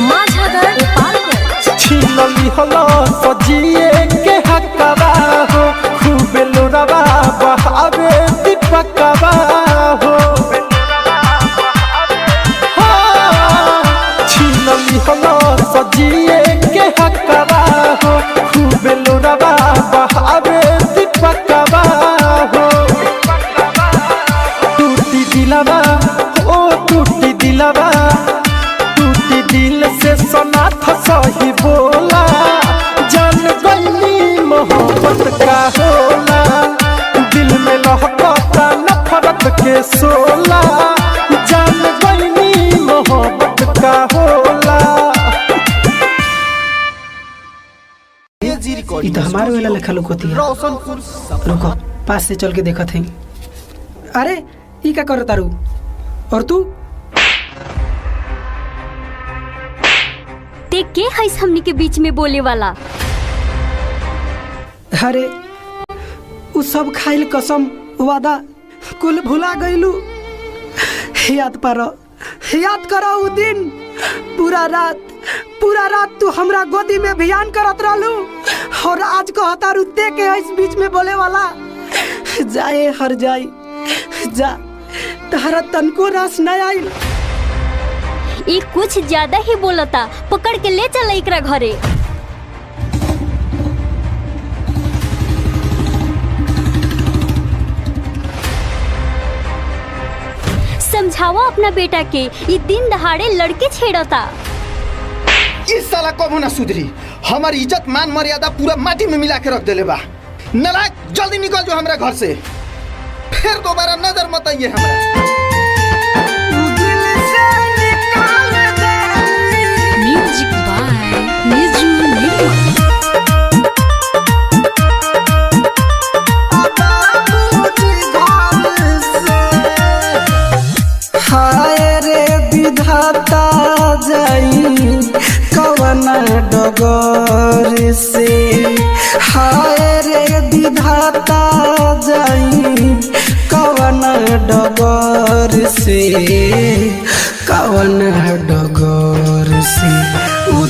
माझागर गोपालगंज। छीनली हलो सजिए के हकवा हो, खूब लोरवा बहावे दीपकवा हो। छीनली हलो सजिए के हकवा हो, खूब लोरवा बहावे दीपकवा हो। टूटी दिलवा ओ टूटी दिलवा, टूटी दिल से सोनाथ सही बोला, जान गईनी मोहब्बत का होला। दिल में लहकता नफरत के सोला, जान गईनी मोहब्बत का होला। ये तो हमारे वाला लिखा लुकोती है। रुको पास से चल के देखा थे। अरे ये क्या कर तारू? और तू ते के हईस हमनी के बीच में बोले वाला? अरे उ सब खाइल कसम वादा कुल भुला गईलू। याद करो उ दिन, पूरा रात तू हमरा गोदी में भियान करत रहलू, और आज कहता रुते के इस बीच में बोले वाला। जाए हर जाई जा, तारा तनको रास न आइल। ये कुछ ज्यादा ही बोलता, पकड़ के ले चल एकरा घरे। समझावा अपना बेटा के, ये दिन दहाड़े लड़के छेड़ता। इस साला कबो ना सुधरी, हमारी इज्जत मान मर्यादा पूरा माटी में मिला के रख देले बा। नालायक, जल्दी निकल जो हमरा घर से, फिर दोबारा नजर मत आइए हमरा। म्यूजिक बाय निजू निर्मल। हाय रे विधाता जाई कवना डगर से हाय रे विधाता जाई कवन डगर से कवन डगर से उ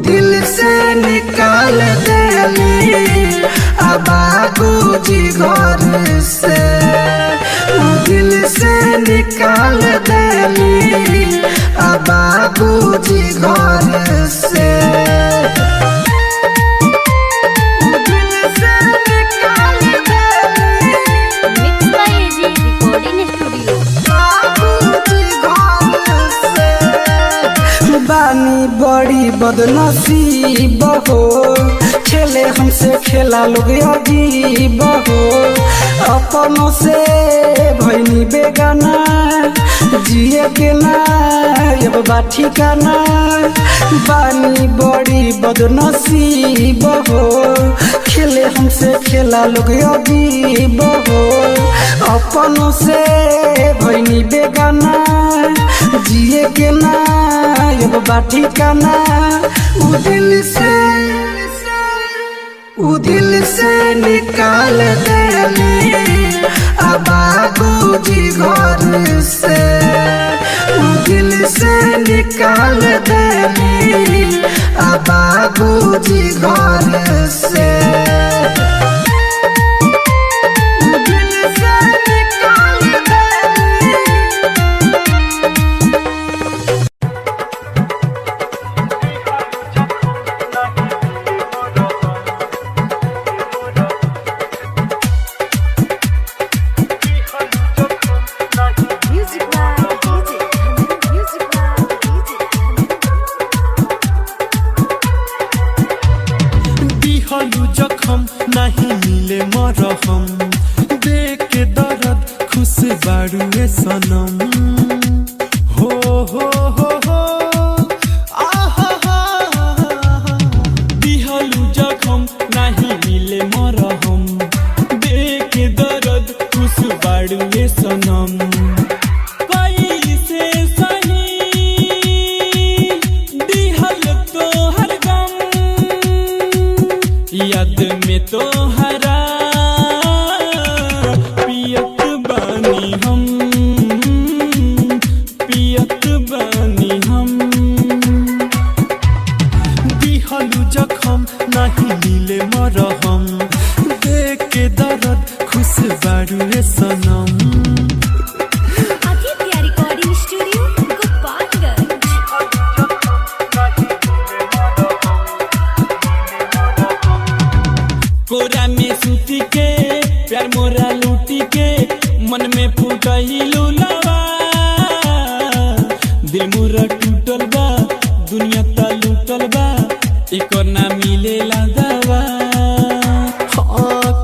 दिल से निकाल देली बाबूजी घर से उ दिल से निकाल देली बाबूजी घर से mix by AG recording studio. बानी बड़ी बदनसीब हो खेले हमसे खेला लोग अजीब हो अपनों से भैनी बेगाना जिए के ना अब बाठी का ना बानी बड़ी बदनसीब हो खेले हमसे खेला लोग अजीब हो अपनों से भैनी बेगाना जिए के ना अब बाठी का ना उ दिल से निकाल देली बाबूजी घर से उ दिल से निकाल देली बाबूजी घर से दिहलु जखम नहीं मिले मरहम देख के दर्द खुश बाड़ुए सनम हो दिहलु जखम नहीं मिले मरहम देख के दर्द खुश बाड़ुए सनम कैसे सही दिहल तो हर गम याद में तो हरा पियत बानी हम दिहलु जखम नहीं मिले मरहम देख के दर्द खुश बाड़ुए सनम आदित्य रिकॉर्डिंग स्टूडियो गोपालगंज। कोरा में सूती के प्यार मोरा लूटी के मन में फूटहिलू लवा दिल मोरा टूटल बा दुनिया ता लूटल बा एकर ना मिलेला दवा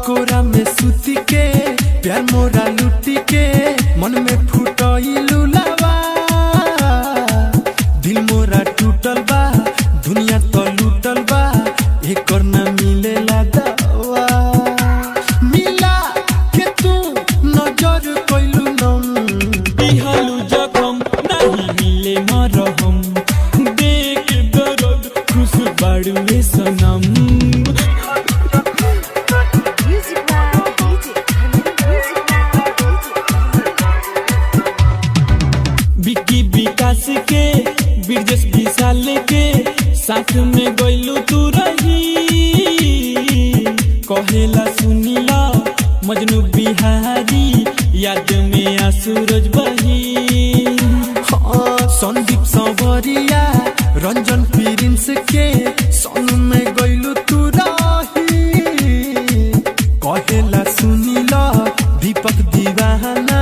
कोरा में सूती के प्यार मोरा लूटी के मन में फूटइलू लावा दिल मोरा टूटल बा दुनिया तो लूटल बा एकर ना मिलेला दवा मिला के तू नजर कइलू नम दिहलु जखम नहीं मिले मरहम देख दर्द खुश बाड़ुए सनम बिक्की विकास के बिरजस विशाल के साथ में गइलू तू रही कहेला सुनीला मजनू बिहारी याद में आसूरज बही संदीप संवरिया रंजन प्रिंस के सन में गइलू तू रही कहेला सुनीला दीपक दीवाना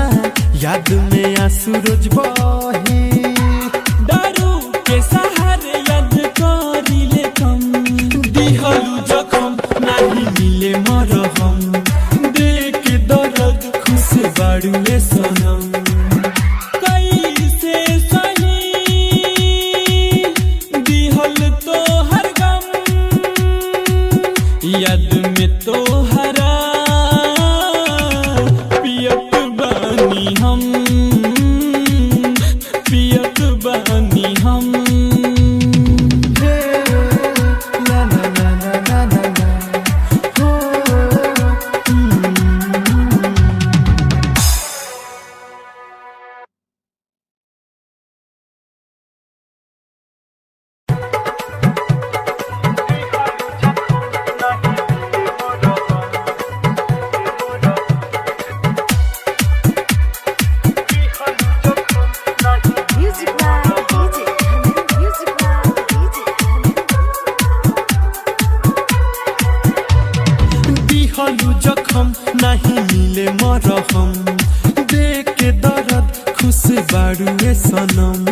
याद में आसूरज बही दारू के सहारे याद करिले कम दिहलु जखम नहीं मिले मरहम देख दर्द खुश बाड़ुए सनम कैसे सही दिहल तो हर गम याद में तो हरा पियत बानी हम ये सनम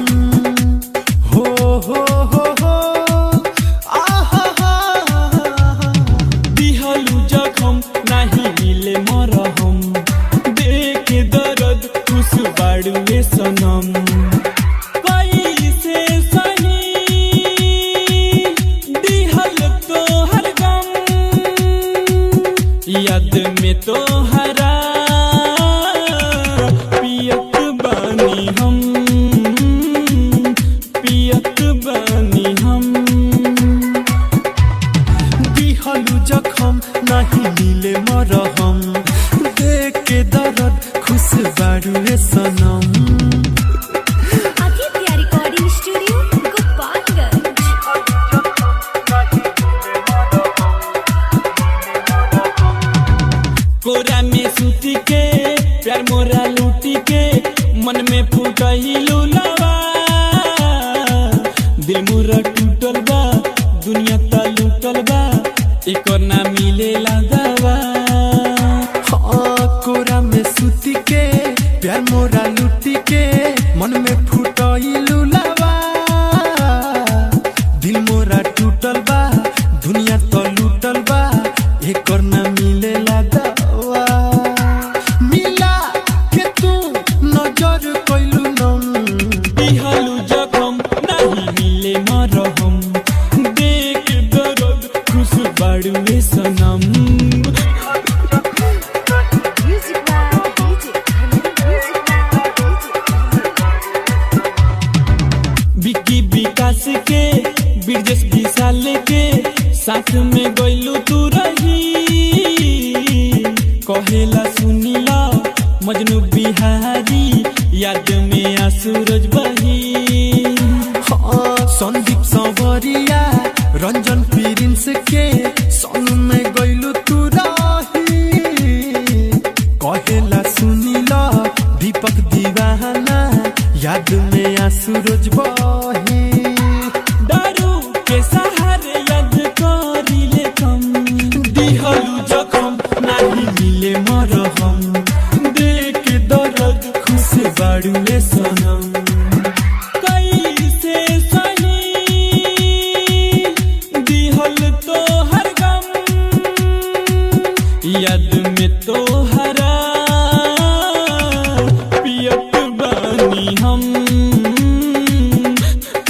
हो आहा दिहलु जखम नाही मिले मरहम देखे दर्द खुश बाड़ू ये सनम कैसे सही दिहल तो हर गम याद में तो हरा पियत बानी हम पियत बानी हम दिहलु जखम नाही मिले मरहम देख के दर्द खुश बाड़ू ये सनम आदित्य रिकॉर्डिंग स्टूडियो गोपालगंज। कोरा में सूती के प्यार मोरा लूटी के मन में फूटहिलु लवा दिल मोरा टूटल बा दुनिया ता लूटल बा एकर ना मिलेला दवा कोरा में सूती के प्यार मोरा लूटी के मन में फूटइलु लवा दिल मोरा टूटल बा दुनिया तो लूटल बा एकर ना मिलेला दवा मिला के तू नजर कइलु नम दिहलु जखम नाही मिले मरहम देख दर्द खुश बाड़ू ये सनम विकी विकास के बिरजस विशाल के साथ में गइलू तू रही कहेला सुनीला मजनू बिहारी याद में आसूरज बही संदीप संवरिया रंजन प्रिंस के सन में गइलु तू रही कहेला सुनीला दीपक दीवाना याद में आसूरज बही दारू के सहारे याद करिले कम दिहलु जखम नाही मिले मरहम देख दर्द खुश बाड़ू ये सनम कैसे सही दिहल तो हर गम याद में तो हरा पियत बानी हम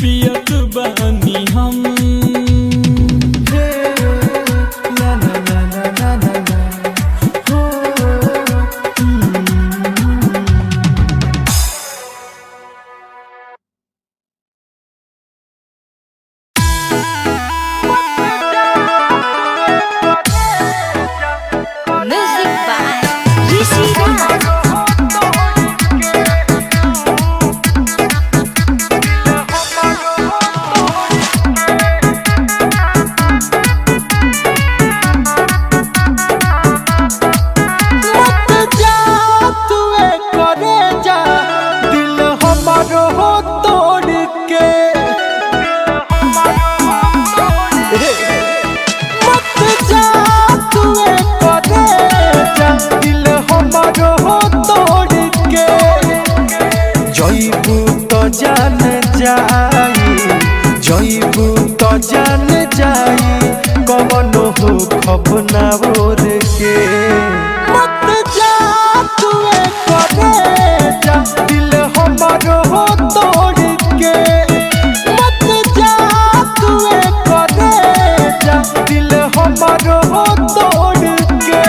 पियत बानी हम ला ला ला ला ला ला हो म्यूजिक बाय ऋषि राज। मत जा तुए करे जा दिल हमारो हो तोड़ के मत जा तुए करे जा दिल हमारो हो तोड़ के जइबू तो जान जाई जइबू तो जान जाई कवनो हो खबना बोर के मत जा तुए करे जा दिल हमारो हो तोड़ के मत जा तुए करे जा दिल हमारो हो तोड़ के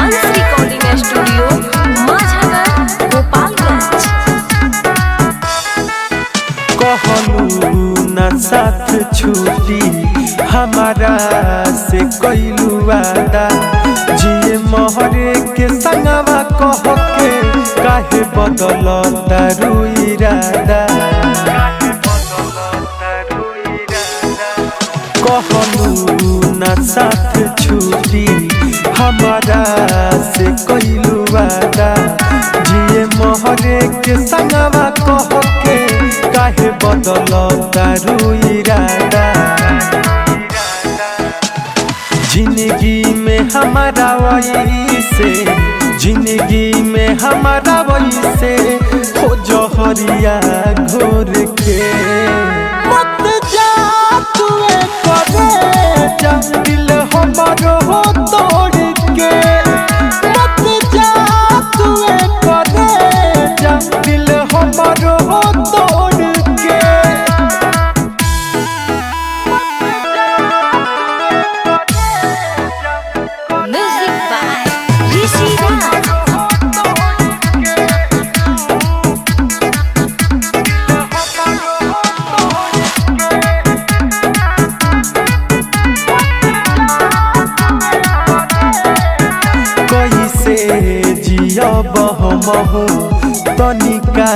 अंश रिकॉर्डिंग स्टूडियो माझागर गोपालगंज। कहलू न साथ छूटी हमारा से कइलू वादा जिए मोहरे के संगवा कह के काहे बदल तारू इरादा कहलू न साथ छूटी हमारा से कइलू वादा जिए मोह तोहरे के संगवा कह के काहे बदल तारू इरादा। जिंदगी में हमारा वही से, जिंदगी में हमारा वही से हो जहरिया घोर के। मत जा तुए करे जा दिल हमारो हो तोड़ के। मत जा तुए करे जा दिल हमारो हो तोड़ के। म्यूजिक बाय ऋषि राज। कैसे जियब हमहु तनिका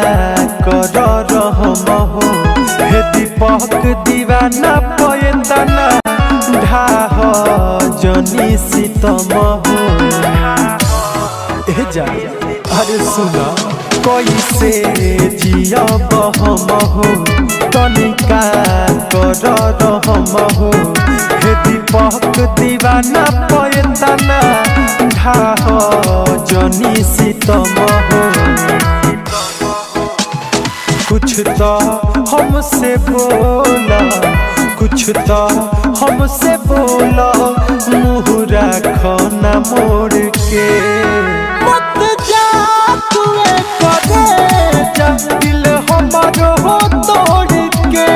कर रहमहु। हे दीपक दीवाना पयतना ढाह जनी सीतमहु। ए जा अरे सुना कैसे जियब हमहु तनिका कर रहमहु। हे दीपक दीवाना पयतना ढाह जनी सीतमहु। कुछ तो हमसे बोला, कुछ तो हमसे बोला, मुँह रखना मोड़ के। मत जा तुए करे जा दिल हमारो हो तोड़ के।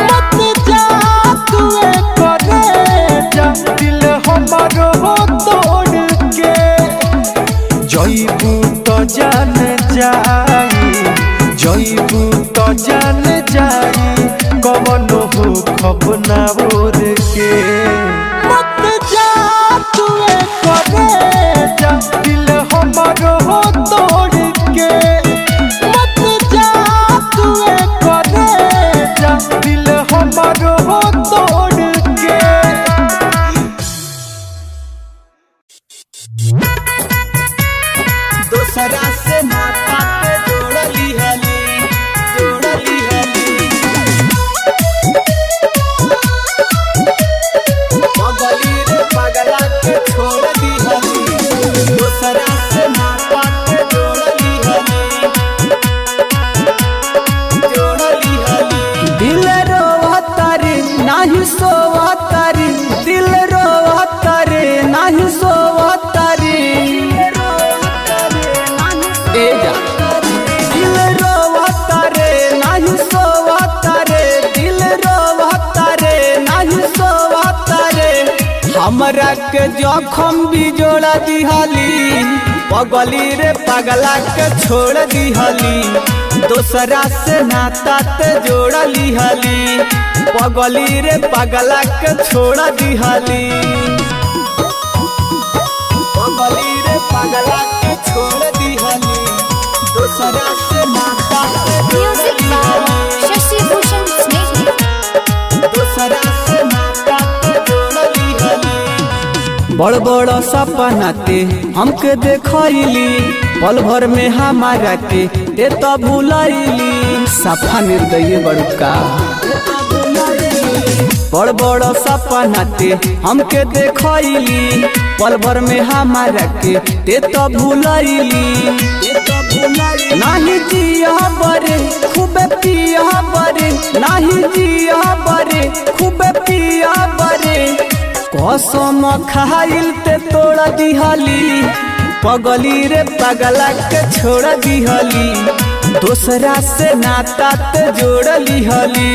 मत जा तुए करे जा दिल हमारो हो तोड़ के। जईबू तो जान जाई, जईबू तो जान जाई कवनो हो खपना ओर के। मत जा तुए करे जा दिल हमारो हो तोड़ के। मत जा तुए करे जा दिल हमारो हो तोड़ के। दोसरा से नाता के जोड़ली हली, जोड़ली हली। पगली रे पगला के छोड़ दी हली। दोसरा से नाता के जोड़ली हली, जोड़ली हली। दिल रोवता रे नाही सोवता रे, दिल रोवता रे नाही सोवता रे। दिल रोवता रे नाही सोवता रे, दिल रोवता रे नाही सोवता रे। हमरा के जखम भी जोड़ा दिहली, पगली रे पगला के छोड़ दिहली। दोसरा से नाता ते जोड़ली हली, पगली रे पगला के छोड़ दिहली। पगली रे पगला के छोड़ दिहली। दोसरा से नाता म्यूजिक बाय शशि भूषण स्नेही। दोसरा से नाता जोड़ली हली। बड़ बड़ सपना ते हमके देखैली, पल भर में हमारा के ते तो भुलैली। सफा निर्दयी बड़का बड़ बड़ सपना ते हमके देखैली, पल भर में हमारा के ते तो भुलैली। नाही जिया बरे खूबे पिया बरे, नाही जिया बरे खूबे पिया बरे। कसम खाइल ते तोड़ दिहली, पगली रे पगला के छोड़ दिहली। दोसरा से नाता ते जोड़ली हली,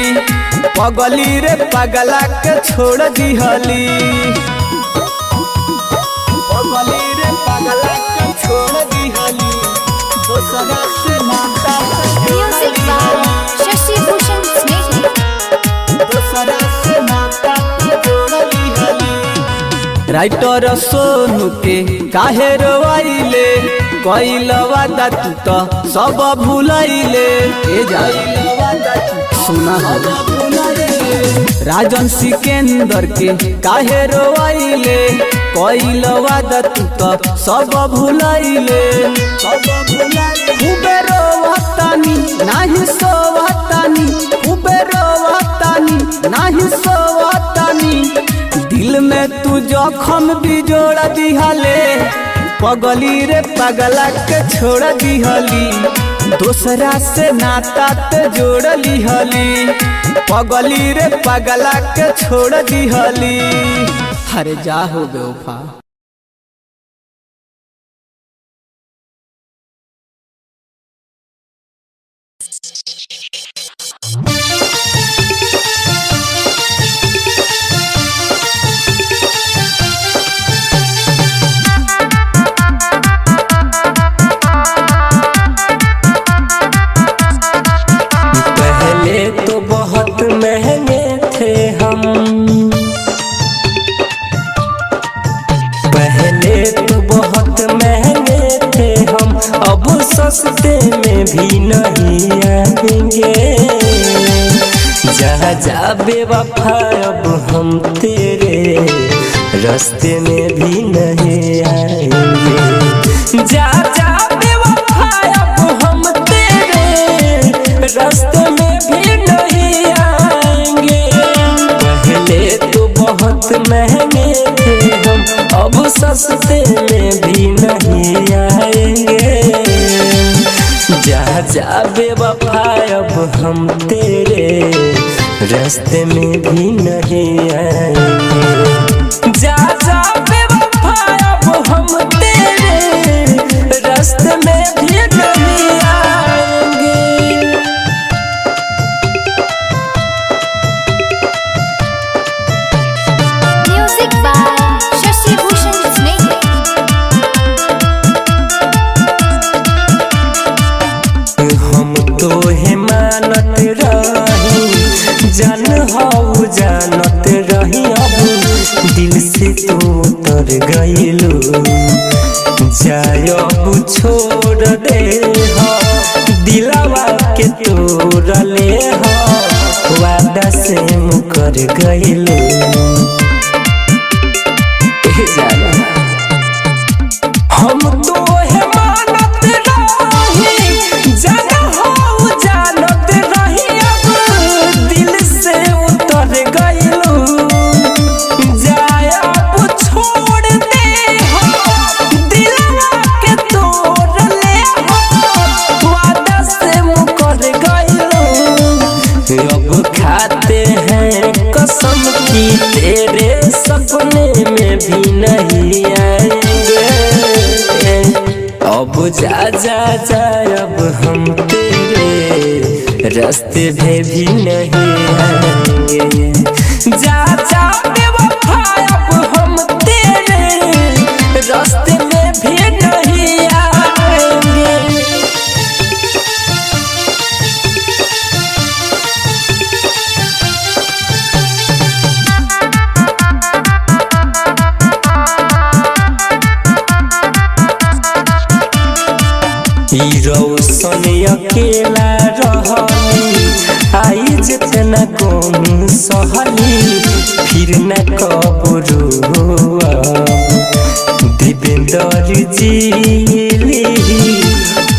पगली रे पगला के छोड़ दिहली। पगली रे पगला के छोड़ दिहली। दोसरा से नाता म्यूजिक बाय शशि भूषण स्नेही। दोसरा से नाता जोड़ली हली। राइटर सोनू के काहे रोवाइले, कइल वादा तू तो सब भूलैले। ए जाइल वादा तू सुना राजन सिकंदर के काहे रोवाइले, कइल वादा तू तो सब भूलैले, सब भूलैले। खूबे रोवतानी नाही सोवतानी खूबे रोवतानी नाही सोवतानी दिल में तू जखम भी जोड़ दिहले पगली रे पगला के छोड़ दिहली दूसरा से नाता ते जोड़ लिहली पगली रे पगला के छोड़ दिहली। अरे जा हो बेवफा। तो बहुत महंगे थे हम, पहले तो बहुत महंगे थे हम, अब सस्ते में भी नहीं आएंगे। जा जा बेवफा अब हम तेरे रास्ते में भी नहीं आएंगे। जा जा बेवफा अब हम तेरे रास्ते में भी नहीं आएंगे। पहले तो बहुत महंगे थे हम, अब सस्ते में भी नहीं आएंगे। जा जा बेवफा अब हम तेरे रास्ते में भी नहीं आएंगे। जा जा बेवफा अब हम तेरे रास्ते में भी नहीं आएंगे। म्यूजिक बाय शशि भूषण स्नेह। हम तो है मानत रही जान हो जानत रही, अब दिल से तो उतर गइलू। जाय अब छोड़ दे हो दिलवा के तोड़ ले हो, वादा से मुकर गइलू। हम तो है मानत रही जान हो जानत रही, अब दिल से उतर गइलू। जाय अब छोड़ दे हो दिलवा के तोड़ ले हो, वादा से मुकर गइलू। अब खाते हैं कसम की तेरे सपने में भी नहीं आएंगे। अब जा जा जा अब हम तेरे रास्ते में भी नहीं आएंगे। जा जा बेवफा अब हम तेरे रास्ते में भी नहीं आएंगे। रोशन अकेला रहली आई जितना कौन सहली, फिर न कबरू देवेंद्र जी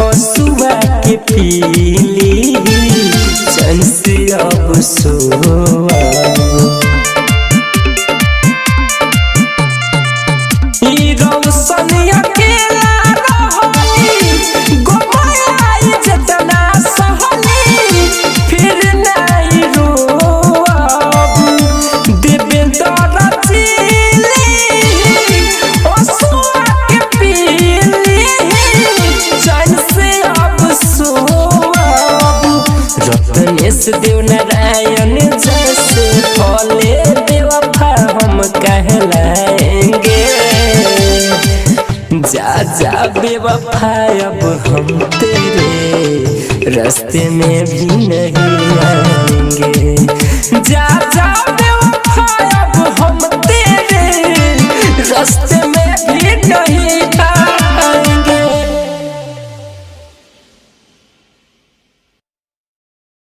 हसुआ के पीली चैन से अब सोआ। रोशन अकेला रहली गोमाई जितना सहली, फिर नहीं रोअब देवेंद्र जी हसुआ के पीली चैन से अब सोअब। रत्नेश देव नारायण जैसे फले बेवफा हम कहलाएंगे। जा जा बेवफा अब हम तेरे रास्ते में भी नहीं आएंगे। जा जा